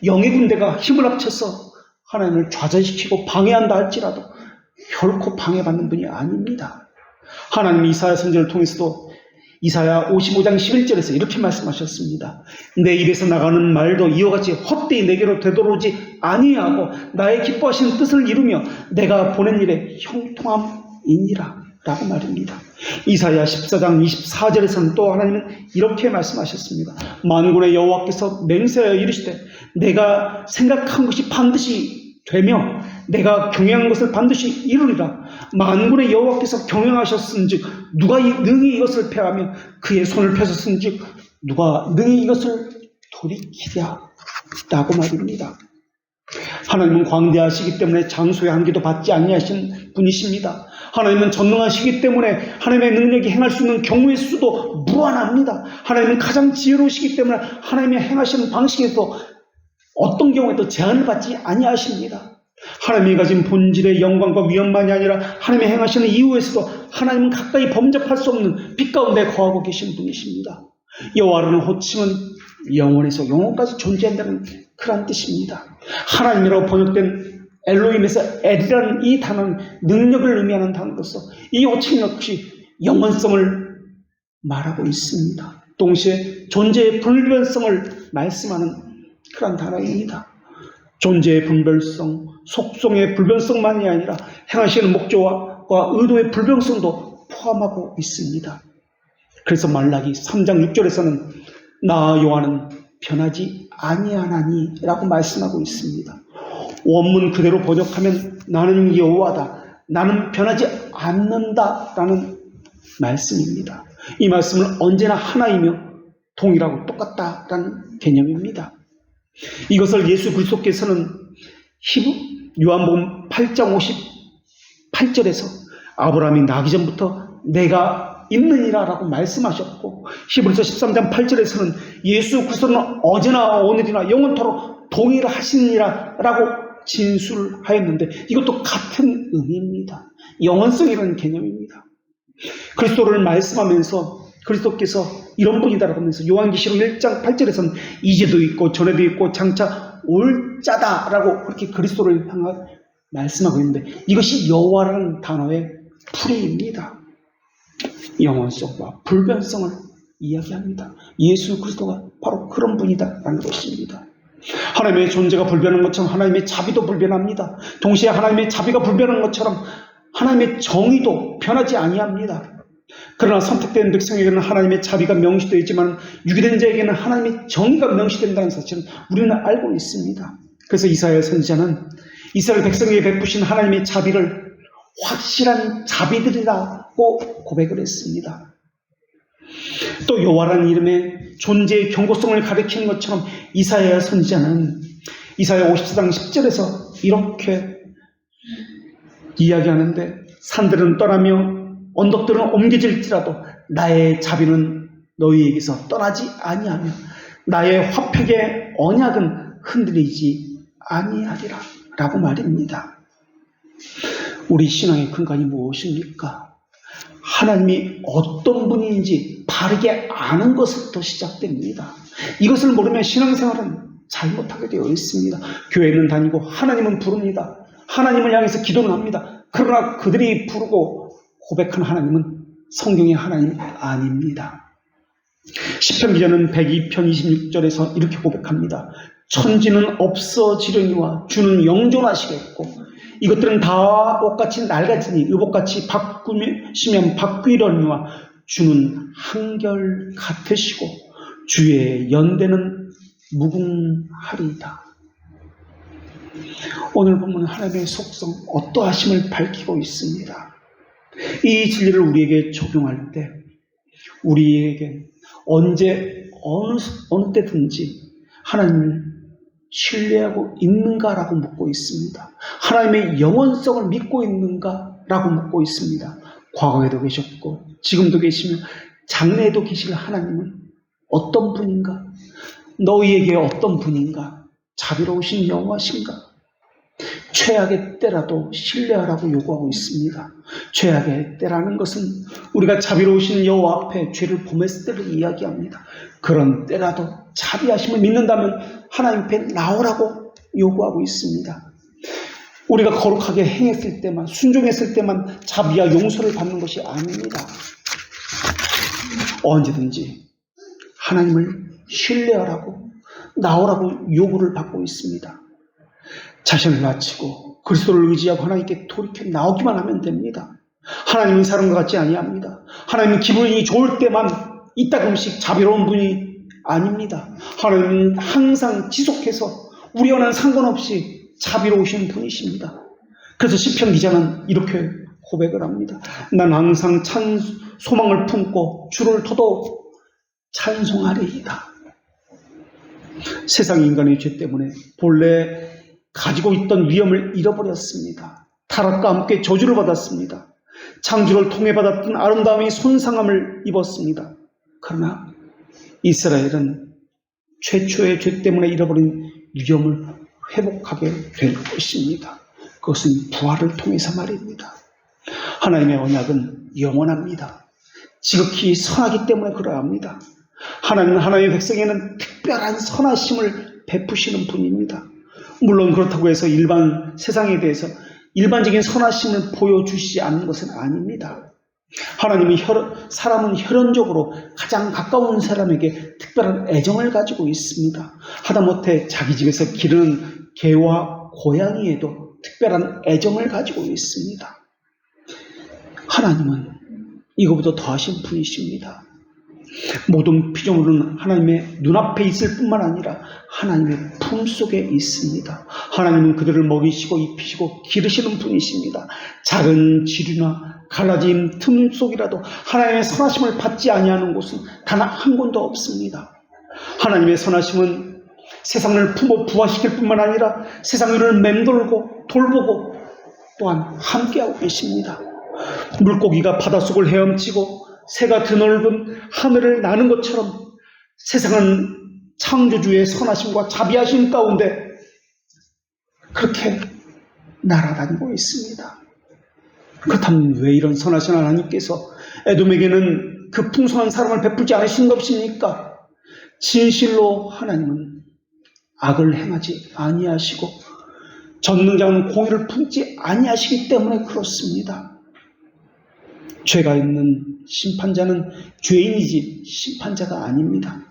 영의 군대가 힘을 합쳐서 하나님을 좌절시키고 방해한다 할지라도 결코 방해받는 분이 아닙니다. 하나님 이사야 선지자를 통해서도 이사야 55장 11절에서 이렇게 말씀하셨습니다. 내 입에서 나가는 말도 이와 같이 헛되이 내게로 되돌아오지 아니하고 나의 기뻐하시는 뜻을 이루며 내가 보낸 일에 형통함이니라 라고 말입니다. 이사야 14장 24절에서는 또 하나님은 이렇게 말씀하셨습니다. 만군의 여호와께서 맹세하여 이르시되 내가 생각한 것이 반드시 되며 내가 경영한 것을 반드시 이루리라. 만군의 여호와께서 경영하셨은즉 누가 능히 이것을 폐하며 그의 손을 펴셨은즉 누가 능히 이것을 돌이키랴 라고 말입니다. 하나님은 광대하시기 때문에 장소의 한계도 받지 아니하신 분이십니다. 하나님은 전능하시기 때문에 하나님의 능력이 행할 수 있는 경우의 수도 무한합니다. 하나님은 가장 지혜로우시기 때문에 하나님의 행하시는 방식에서 어떤 경우에도 제한을 받지 아니하십니다. 하나님이 가진 본질의 영광과 위엄만이 아니라 하나님의 행하시는 이후에서도 하나님은 가까이 범접할 수 없는 빛 가운데 거하고 계신 분이십니다. 여호와라는 호칭은 영원에서 영원까지 존재한다는 그런 뜻입니다. 하나님이라고 번역된 엘로힘에서 엘이라는 이 단어는 능력을 의미하는 단어로서 이 호칭 역시 영원성을 말하고 있습니다. 동시에 존재의 불변성을 말씀하는 그런 단어입니다. 존재의 불변성, 속성의 불변성만이 아니라 행하시는 목적과 의도의 불변성도 포함하고 있습니다. 그래서 말라기 3장 6절에서는 나 여호와는 변하지 아니하나니 라고 말씀하고 있습니다. 원문 그대로 번역하면 나는 여호와다, 나는 변하지 않는다 라는 말씀입니다. 이 말씀은 언제나 하나이며 동일하고 똑같다라는 개념입니다. 이것을 예수 그리스도께서는 요한복음 8장 58절에서 아브라함이 나기 전부터 내가 있느니라 라고 말씀하셨고, 히브리서 13장 8절에서는 예수 그리스도는 어제나 오늘이나 영원토록 동일하시니라 라고 진술하였는데 이것도 같은 의미입니다. 영원성이라는 개념입니다. 그리스도를 말씀하면서 그리스도께서 이런 분이다라고 하면서 요한계시록 1장 8절에서는 이제도 있고 전에도 있고 장차 올 자다라고 그렇게 그리스도를 향해 말씀하고 있는데 이것이 여호와라는 단어의 풀이입니다. 영원성과 불변성을 이야기합니다. 예수 그리스도가 바로 그런 분이다라는 것입니다. 하나님의 존재가 불변한 것처럼 하나님의 자비도 불변합니다. 동시에 하나님의 자비가 불변한 것처럼 하나님의 정의도 변하지 아니합니다. 그러나 선택된 백성에게는 하나님의 자비가 명시되어 있지만 유기된 자에게는 하나님의 정의가 명시된다는 사실은 우리는 알고 있습니다. 그래서 이사야 선지자는 이스라엘 백성에게 베푸신 하나님의 자비를 확실한 자비들이라고 고백을 했습니다. 또 여호와라는 이름의 존재의 경고성을 가리키는 것처럼 이사야 선지자는 이사야 54장 10절에서 이렇게 이야기하는데 산들은 떠나며 언덕들은 옮겨질지라도 나의 자비는 너희에게서 떠나지 아니하며 나의 화평의 언약은 흔들리지 아니하리라 라고 말입니다. 우리 신앙의 근간이 무엇입니까? 하나님이 어떤 분인지 바르게 아는 것부터 시작됩니다. 이것을 모르면 신앙생활은 잘못하게 되어 있습니다. 교회는 다니고 하나님은 부릅니다. 하나님을 향해서 기도는 합니다. 그러나 그들이 부르고 고백한 하나님은 성경의 하나님이 아닙니다. 시편 기자는 102편 26절에서 이렇게 고백합니다. 천지는 없어지려니와 주는 영존하시겠고 이것들은 다 옷같이 낡아지니 의복같이 바꾸시면 바뀌려니와 주는 한결 같으시고 주의 연대는 무궁하리이다. 오늘 보면 하나님의 속성 어떠하심을 밝히고 있습니다. 이 진리를 우리에게 적용할 때 우리에게 언제 어느 때든지 하나님을 신뢰하고 있는가라고 묻고 있습니다. 하나님의 영원성을 믿고 있는가라고 묻고 있습니다. 과거에도 계셨고 지금도 계시며 장래에도 계실 하나님은 어떤 분인가? 너희에게 어떤 분인가? 자비로우신 여호와신가? 최악의 때라도 신뢰하라고 요구하고 있습니다. 최악의 때라는 것은 우리가 자비로우신 여호와 앞에 죄를 범했을 때를 이야기합니다. 그런 때라도 자비하심을 믿는다면 하나님 앞에 나오라고 요구하고 있습니다. 우리가 거룩하게 행했을 때만, 순종했을 때만 자비와 용서를 받는 것이 아닙니다. 언제든지 하나님을 신뢰하라고 나오라고 요구를 받고 있습니다. 자신을 낮추고 그리스도를 의지하고 하나님께 돌이켜 나오기만 하면 됩니다. 하나님은 사람과 같지 아니합니다. 하나님은 기분이 좋을 때만 이따금씩 자비로운 분이 아닙니다. 하나님은 항상 지속해서 우리와는 상관없이 자비로우신 분이십니다. 그래서 시편 기자는 이렇게 고백을 합니다. 난 항상 소망을 품고 주를 더더욱 찬송하리이다. 세상 인간의 죄 때문에 본래 가지고 있던 위엄을 잃어버렸습니다. 타락과 함께 저주를 받았습니다. 창조를 통해 받았던 아름다움이 손상함을 입었습니다. 그러나 이스라엘은 최초의 죄 때문에 잃어버린 위엄을 회복하게 될 것입니다. 그것은 부활을 통해서 말입니다. 하나님의 언약은 영원합니다. 지극히 선하기 때문에 그러합니다. 하나님은 하나님의 백성에는 특별한 선하심을 베푸시는 분입니다. 물론 그렇다고 해서 일반 세상에 대해서 일반적인 선하심을 보여주시지 않는 것은 아닙니다. 하나님이 사람은 혈연적으로 가장 가까운 사람에게 특별한 애정을 가지고 있습니다. 하다못해 자기 집에서 기르는 개와 고양이에도 특별한 애정을 가지고 있습니다. 하나님은 이거보다 더하신 분이십니다. 모든 피조물은 하나님의 눈앞에 있을 뿐만 아니라 하나님의 품속에 있습니다. 하나님은 그들을 먹이시고 입히시고 기르시는 분이십니다. 작은 지류나 갈라진 틈 속이라도 하나님의 선하심을 받지 아니하는 곳은 단 한 군도 없습니다. 하나님의 선하심은 세상을 품어 부화시킬 뿐만 아니라 세상 위를 맴돌고 돌보고 또한 함께하고 계십니다. 물고기가 바닷속을 헤엄치고 새가 드넓은 하늘을 나는 것처럼 세상은 창조주의 선하심과 자비하심 가운데 그렇게 날아다니고 있습니다. 그렇다면 왜 이런 선하신 하나님께서 에돔에게는 그 풍성한 사랑을 베풀지 않으신 것입니까? 진실로 하나님은 악을 행하지 아니하시고 전능자는 공의를 품지 아니하시기 때문에 그렇습니다. 죄가 있는 심판자는 죄인이지 심판자가 아닙니다.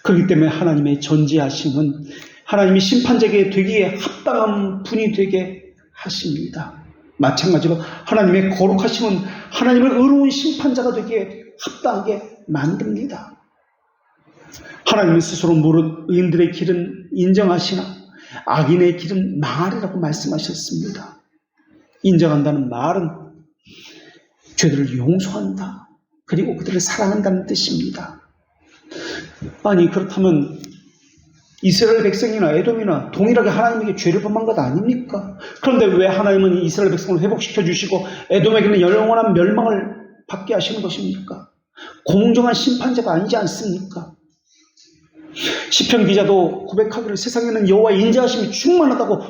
그렇기 때문에 하나님의 전지하심은 하나님이 심판자에게 되기에 합당한 분이 되게 하십니다. 마찬가지로 하나님의 거룩하심은 하나님을 의로운 심판자가 되기에 합당하게 만듭니다. 하나님은 스스로 모든 의인들의 길은 인정하시나 악인의 길은 망하리라고 말씀하셨습니다. 인정한다는 말은 죄들을 용서한다. 그리고 그들을 사랑한다는 뜻입니다. 아니 그렇다면 이스라엘 백성이나 에돔이나 동일하게 하나님에게 죄를 범한 것 아닙니까? 그런데 왜 하나님은 이스라엘 백성을 회복시켜 주시고 에돔에게는 영원한 멸망을 받게 하시는 것입니까? 공정한 심판자가 아니지 않습니까? 시편 기자도 고백하기를 세상에는 여호와의 인자하심이 충만하다고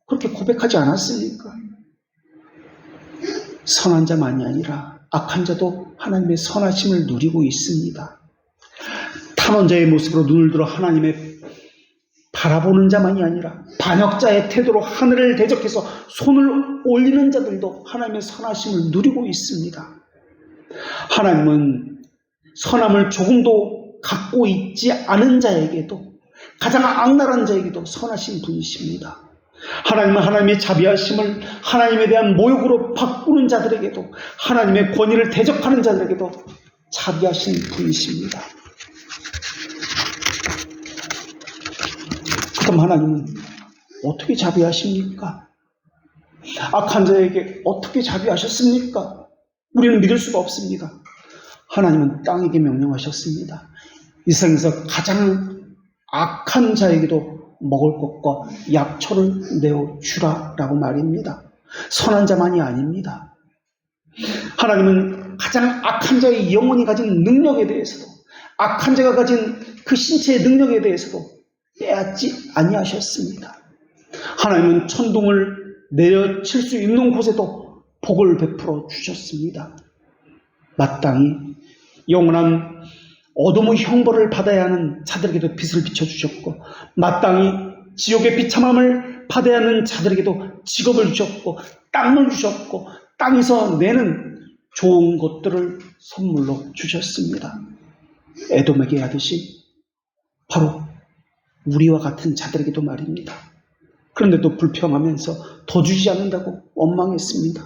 그렇게 고백하지 않았습니까? 선한 자만이 아니라 악한 자도 하나님의 선하심을 누리고 있습니다. 환원자의 모습으로 눈을 들어 하나님의 바라보는 자만이 아니라 반역자의 태도로 하늘을 대적해서 손을 올리는 자들도 하나님의 선하심을 누리고 있습니다. 하나님은 선함을 조금도 갖고 있지 않은 자에게도, 가장 악랄한 자에게도 선하신 분이십니다. 하나님은 하나님의 자비하심을 하나님에 대한 모욕으로 바꾸는 자들에게도, 하나님의 권위를 대적하는 자들에게도 자비하신 분이십니다. 그럼 하나님은 어떻게 자비하십니까? 악한 자에게 어떻게 자비하셨습니까? 우리는 믿을 수가 없습니다. 하나님은 땅에게 명령하셨습니다. 이 세상에서 가장 악한 자에게도 먹을 것과 약초를 내어주라 라고 말입니다. 선한 자만이 아닙니다. 하나님은 가장 악한 자의 영혼이 가진 능력에 대해서도, 악한 자가 가진 그 신체의 능력에 대해서도 빼앗지 아니하셨습니다. 하나님은 천둥을 내려칠 수 있는 곳에도 복을 베풀어 주셨습니다. 마땅히 영원한 어둠의 형벌을 받아야 하는 자들에게도 빛을 비춰주셨고, 마땅히 지옥의 비참함을 받아야 하는 자들에게도 직업을 주셨고, 땅을 주셨고, 땅에서 내는 좋은 것들을 선물로 주셨습니다. 에돔에게 하듯이 바로 우리와 같은 자들에게도 말입니다. 그런데도 불평하면서 더 주지 않는다고 원망했습니다.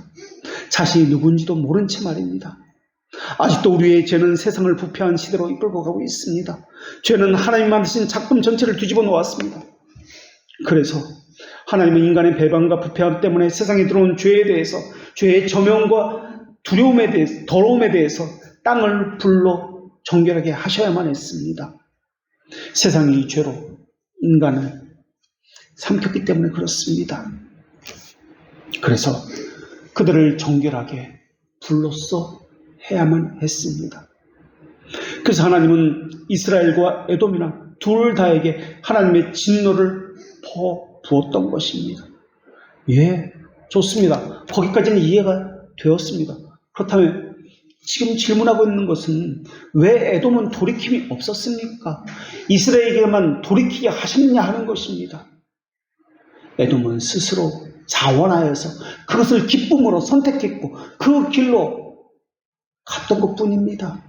자신이 누군지도 모른 채 말입니다. 아직도 우리의 죄는 세상을 부패한 시대로 이끌고 가고 있습니다. 죄는 하나님 만드신 작품 전체를 뒤집어 놓았습니다. 그래서 하나님은 인간의 배반과 부패함 때문에 세상에 들어온 죄에 대해서, 죄의 저명과 두려움에 대해서, 더러움에 대해서 땅을 불로 정결하게 하셔야만 했습니다. 세상이 이 죄로 인간을 삼켰기 때문에 그렇습니다. 그래서 그들을 정결하게 불로써 해야만 했습니다. 그래서 하나님은 이스라엘과 에돔이나 둘 다에게 하나님의 진노를 부었던 것입니다. 예, 좋습니다. 거기까지는 이해가 되었습니다. 그렇다면 지금 질문하고 있는 것은 왜 에돔은 돌이킴이 없었습니까? 이스라엘에게만 돌이키게 하셨느냐 하는 것입니다. 에돔은 스스로 자원하여서 그것을 기쁨으로 선택했고 그 길로 갔던 것뿐입니다.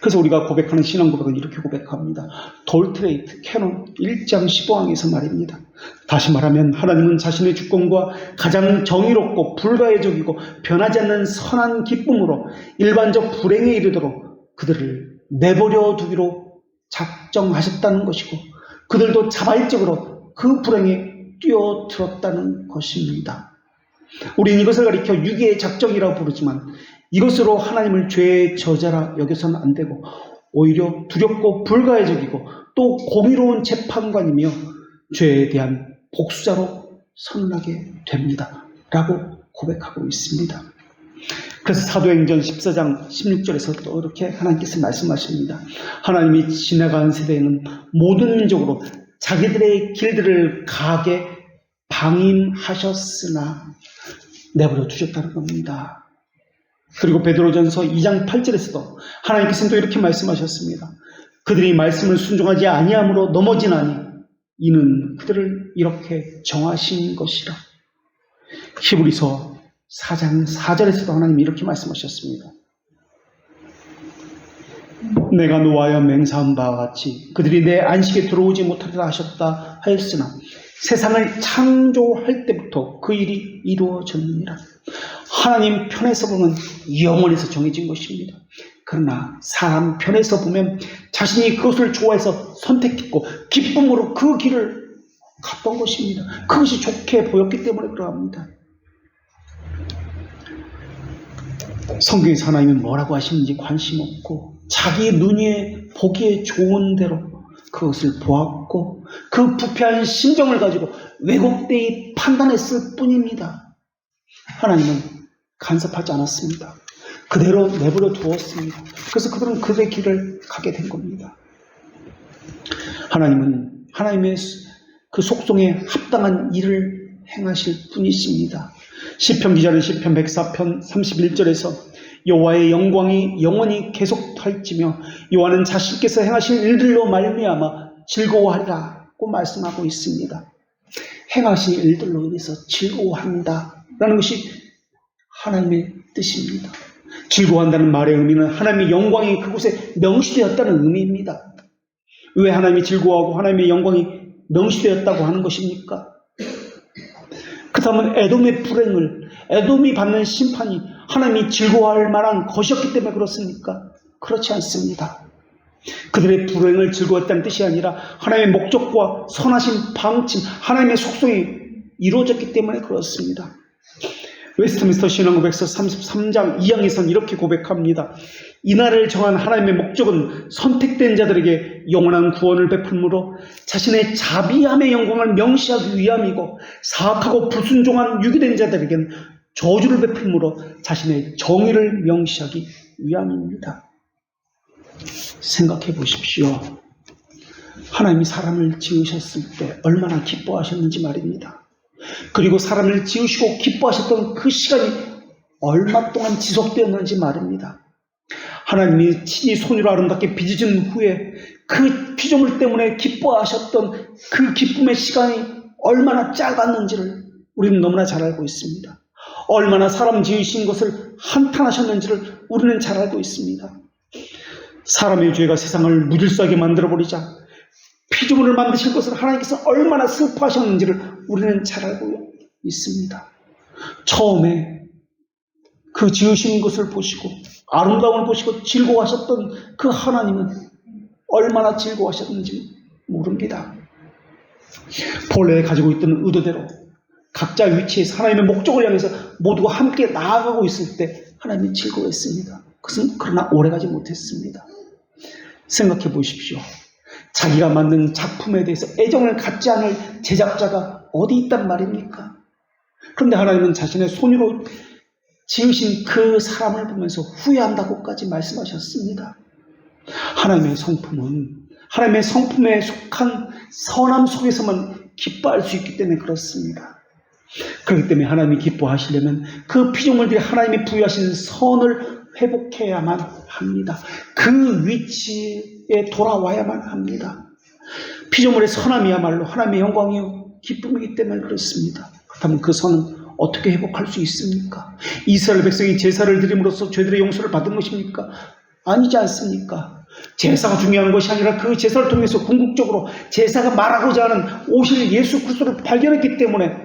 그래서 우리가 고백하는 신앙 고백은 이렇게 고백합니다. 돌트레이트 캐논 1장 15항에서 말입니다. 다시 말하면 하나님은 자신의 주권과 가장 정의롭고 불가해적이고 변하지 않는 선한 기쁨으로 일반적 불행에 이르도록 그들을 내버려 두기로 작정하셨다는 것이고, 그들도 자발적으로 그 불행에 뛰어들었다는 것입니다. 우리는 이것을 가리켜 유기의 작정이라고 부르지만 이것으로 하나님을 죄의 저자라 여겨서는 안 되고, 오히려 두렵고 불가해적이고 또 공의로운 재판관이며 죄에 대한 복수자로 선언하게 됩니다 라고 고백하고 있습니다. 그래서 사도행전 14장 16절에서 또 이렇게 하나님께서 말씀하십니다. 하나님이 지나간 세대에는 모든 민족으로 자기들의 길들을 가게 방임하셨으나 내버려 두셨다는 겁니다. 그리고 베드로전서 2장 8절에서도 하나님께서는 또 이렇게 말씀하셨습니다. 그들이 말씀을 순종하지 아니함으로 넘어지나니 이는 그들을 이렇게 정하신 것이라. 히브리서 4장 4절에서도 하나님이 이렇게 말씀하셨습니다. 내가 노하여 맹세한 바와 같이 그들이 내 안식에 들어오지 못하리라 하셨다 하였으나 세상을 창조할 때부터 그 일이 이루어졌느니라. 하나님 편에서 보면 영원에서 정해진 것입니다. 그러나 사람 편에서 보면 자신이 그것을 좋아해서 선택했고 기쁨으로 그 길을 갔던 것입니다. 그것이 좋게 보였기 때문에 그러합니다. 성경에서 하나님이 뭐라고 하시는지 관심 없고 자기 눈에 보기에 좋은 대로 그것을 보았고 그 부패한 심정을 가지고 왜곡되이 판단했을 뿐입니다. 하나님은 간섭하지 않았습니다. 그대로 내버려 두었습니다. 그래서 그들은 그들의 길을 가게 된 겁니다. 하나님은 하나님의 그 속성에 합당한 일을 행하실 분이십니다. 시편 기자는 시편 104편 31절에서 여호와의 영광이 영원히 계속할지며 여호와는 자신께서 행하신 일들로 말미암아 즐거워하리라고 말씀하고 있습니다. 행하신 일들로 인해서 즐거워한다라는 것이 하나님의 뜻입니다. 즐거워한다는 말의 의미는 하나님의 영광이 그곳에 명시되었다는 의미입니다. 왜 하나님이 즐거워하고 하나님의 영광이 명시되었다고 하는 것입니까? 그렇다면 에돔의 불행을, 에돔이 받는 심판이 하나님이 즐거워할 만한 것이었기 때문에 그렇습니까? 그렇지 않습니다. 그들의 불행을 즐거웠다는 뜻이 아니라 하나님의 목적과 선하신 방침, 하나님의 속성이 이루어졌기 때문에 그렇습니다. 웨스트민스터 신앙고백서 33장 2항에서는 이렇게 고백합니다. 이날을 정한 하나님의 목적은 선택된 자들에게 영원한 구원을 베풀므로 자신의 자비함의 영광을 명시하기 위함이고 사악하고 불순종한 유기된 자들에게는 저주를 베풀므로 자신의 정의를 명시하기 위함입니다. 생각해 보십시오. 하나님이 사람을 지으셨을 때 얼마나 기뻐하셨는지 말입니다. 그리고 사람을 지으시고 기뻐하셨던 그 시간이 얼마 동안 지속되었는지 말입니다. 하나님이 친히 손으로 아름답게 빚으신 후에 그 피조물 때문에 기뻐하셨던 그 기쁨의 시간이 얼마나 짧았는지를 우리는 너무나 잘 알고 있습니다. 얼마나 사람 지으신 것을 한탄하셨는지를 우리는 잘 알고 있습니다. 사람의 죄가 세상을 무질서하게 만들어버리자 피조물을 만드실 것을 하나님께서 얼마나 슬퍼하셨는지를 우리는 잘 알고 있습니다. 처음에 그 지으신 것을 보시고 아름다움을 보시고 즐거워하셨던 그 하나님은 얼마나 즐거워하셨는지 모릅니다. 본래 가지고 있던 의도대로 각자 위치에서 하나님의 목적을 향해서 모두가 함께 나아가고 있을 때 하나님이 즐거워했습니다. 그것은 그러나 오래가지 못했습니다. 생각해 보십시오. 자기가 만든 작품에 대해서 애정을 갖지 않을 제작자가 어디 있단 말입니까? 그런데 하나님은 자신의 손으로 지으신 그 사람을 보면서 후회한다고까지 말씀하셨습니다. 하나님의 성품에 속한 선함 속에서만 기뻐할 수 있기 때문에 그렇습니다. 그렇기 때문에 하나님이 기뻐하시려면 그 피조물들이 하나님이 부여하신 선을 회복해야만 합니다. 그 위치에 돌아와야만 합니다. 피조물의 선함이야말로 하나님의 영광이요 기쁨이기 때문에 그렇습니다. 그렇다면 그 선은 어떻게 회복할 수 있습니까? 이스라엘 백성이 제사를 드림으로써 죄들의 용서를 받은 것입니까? 아니지 않습니까? 제사가 중요한 것이 아니라 그 제사를 통해서 궁극적으로 제사가 말하고자 하는 오실 예수 그리스도를 발견했기 때문에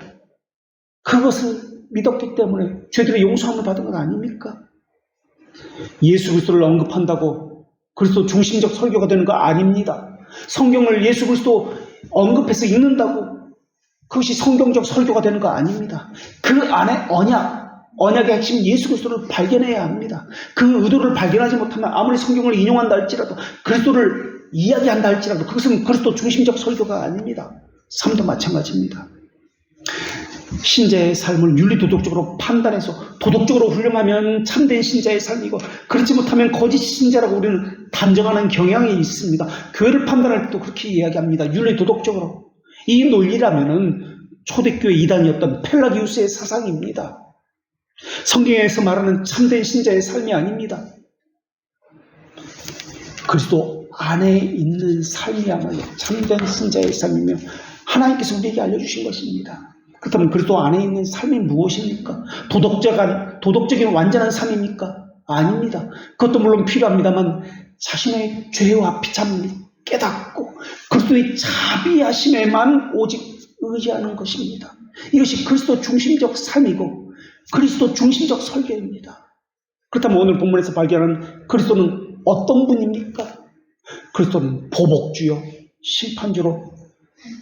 그것을 믿었기 때문에 죄들의 용서함을 받은 것 아닙니까? 예수 그리스도를 언급한다고 그리스도 중심적 설교가 되는 거 아닙니다. 성경을 예수 그리스도 언급해서 읽는다고 그것이 성경적 설교가 되는 거 아닙니다. 그 안에 언약의 핵심 예수 그리스도를 발견해야 합니다. 그 의도를 발견하지 못하면 아무리 성경을 인용한다 할지라도 그리스도를 이야기한다 할지라도 그것은 그리스도 중심적 설교가 아닙니다. 삶도 마찬가지입니다. 신자의 삶을 윤리도덕적으로 판단해서 도덕적으로 훌륭하면 참된 신자의 삶이고 그렇지 못하면 거짓 신자라고 우리는 단정하는 경향이 있습니다. 교회를 판단할 때도 그렇게 이야기합니다. 윤리도덕적으로. 이 논리라면은 초대교회 이단이었던 펠라기우스의 사상입니다. 성경에서 말하는 참된 신자의 삶이 아닙니다. 그리스도 안에 있는 삶이야말로 참된 신자의 삶이며 하나님께서 우리에게 알려주신 것입니다. 그렇다면 그리스도 안에 있는 삶이 무엇입니까? 도덕적인 완전한 삶입니까? 아닙니다. 그것도 물론 필요합니다만 자신의 죄와 비참을 깨닫고 그리스도의 자비하심에만 오직 의지하는 것입니다. 이것이 그리스도 중심적 삶이고 그리스도 중심적 설교입니다. 그렇다면 오늘 본문에서 발견하는 그리스도는 어떤 분입니까? 그리스도는 보복주요 심판주로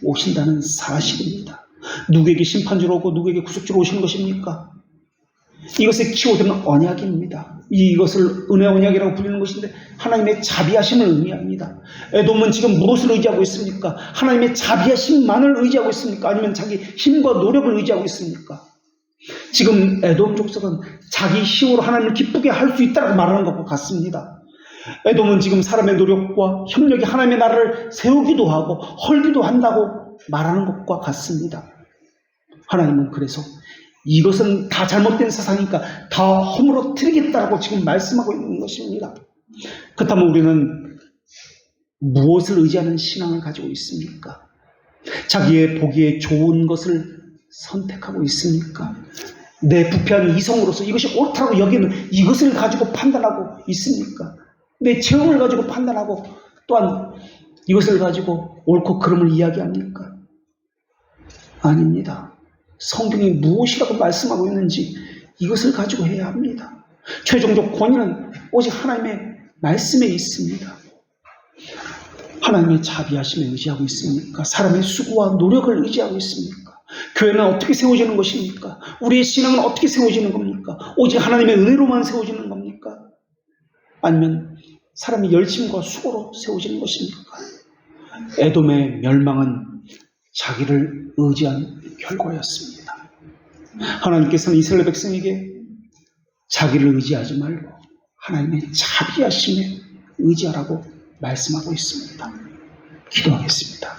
오신다는 사실입니다. 누구에게 심판주로 오고 누구에게 구속주로 오시는 것입니까? 이것의 키워드는 언약입니다. 이것을 은혜 언약이라고 불리는 것인데 하나님의 자비하심을 의미합니다. 에돔은 지금 무엇을 의지하고 있습니까? 하나님의 자비하심만을 의지하고 있습니까? 아니면 자기 힘과 노력을 의지하고 있습니까? 지금 에돔 족속은 자기 힘으로 하나님을 기쁘게 할 수 있다고 말하는 것과 같습니다. 에돔은 지금 사람의 노력과 협력이 하나님의 나라를 세우기도 하고 헐기도 한다고 말하는 것과 같습니다. 하나님은 그래서 이것은 다 잘못된 세상이니까 다 허물어뜨리겠다라고 지금 말씀하고 있는 것입니다. 그렇다면 우리는 무엇을 의지하는 신앙을 가지고 있습니까? 자기의 보기에 좋은 것을 선택하고 있습니까? 내 부패한 이성으로서 이것이 옳다고 여기는 이것을 가지고 판단하고 있습니까? 내 체험을 가지고 판단하고 또한 이것을 가지고 옳고 그름을 이야기합니까? 아닙니다. 성경이 무엇이라고 말씀하고 있는지 이것을 가지고 해야 합니다. 최종적 권위는 오직 하나님의 말씀에 있습니다. 하나님의 자비하심에 의지하고 있습니까? 사람의 수고와 노력을 의지하고 있습니까? 교회는 어떻게 세워지는 것입니까? 우리의 신앙은 어떻게 세워지는 겁니까? 오직 하나님의 은혜로만 세워지는 겁니까? 아니면 사람의 열심과 수고로 세워지는 것입니까? 에돔의 멸망은 자기를 의지한 결과였습니다. 하나님께서는 이스라엘 백성에게 자기를 의지하지 말고 하나님의 자비하심에 의지하라고 말씀하고 있습니다. 기도하겠습니다.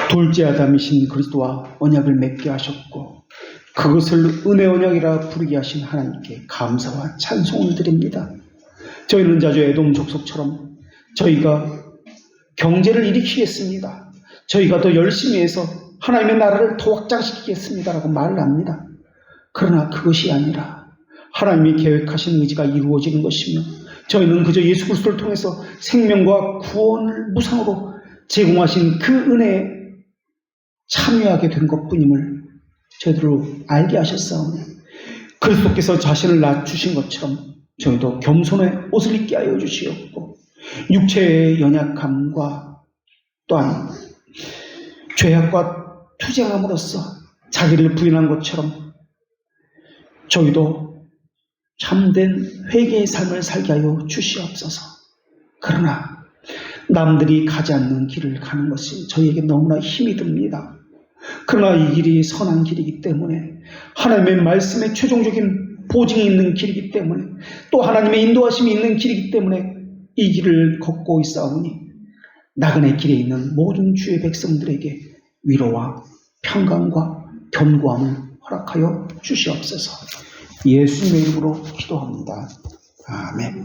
둘째 아담이신 그리스도와 언약을 맺게 하셨고 그것을 은혜 언약이라 부르게 하신 하나님께 감사와 찬송을 드립니다. 저희는 자주 에돔 족속처럼 저희가 경제를 일으키겠습니다. 저희가 더 열심히 해서 하나님의 나라를 더 확장시키겠습니다라고 말을 합니다. 그러나 그것이 아니라 하나님이 계획하신 의지가 이루어지는 것이며 저희는 그저 예수 그리스도를 통해서 생명과 구원을 무상으로 제공하신 그 은혜에 참여하게 된 것뿐임을 저희들로 알게 하셨사오니 그리스도께서 자신을 낮추신 것처럼 저희도 겸손의 옷을 입게 하여 주시옵고 육체의 연약함과 또한 죄악과 투쟁함으로써 자기를 부인한 것처럼 저희도 참된 회개의 삶을 살게 하여 주시옵소서. 그러나 남들이 가지 않는 길을 가는 것이 저희에게 너무나 힘이 듭니다. 그러나 이 길이 선한 길이기 때문에 하나님의 말씀에 최종적인 보증이 있는 길이기 때문에 또 하나님의 인도하심이 있는 길이기 때문에 이 길을 걷고 있사오니 나그네 길에 있는 모든 주의 백성들에게 위로와 평강과 견고함을 허락하여 주시옵소서. 예수님의 이름으로 기도합니다. 아멘.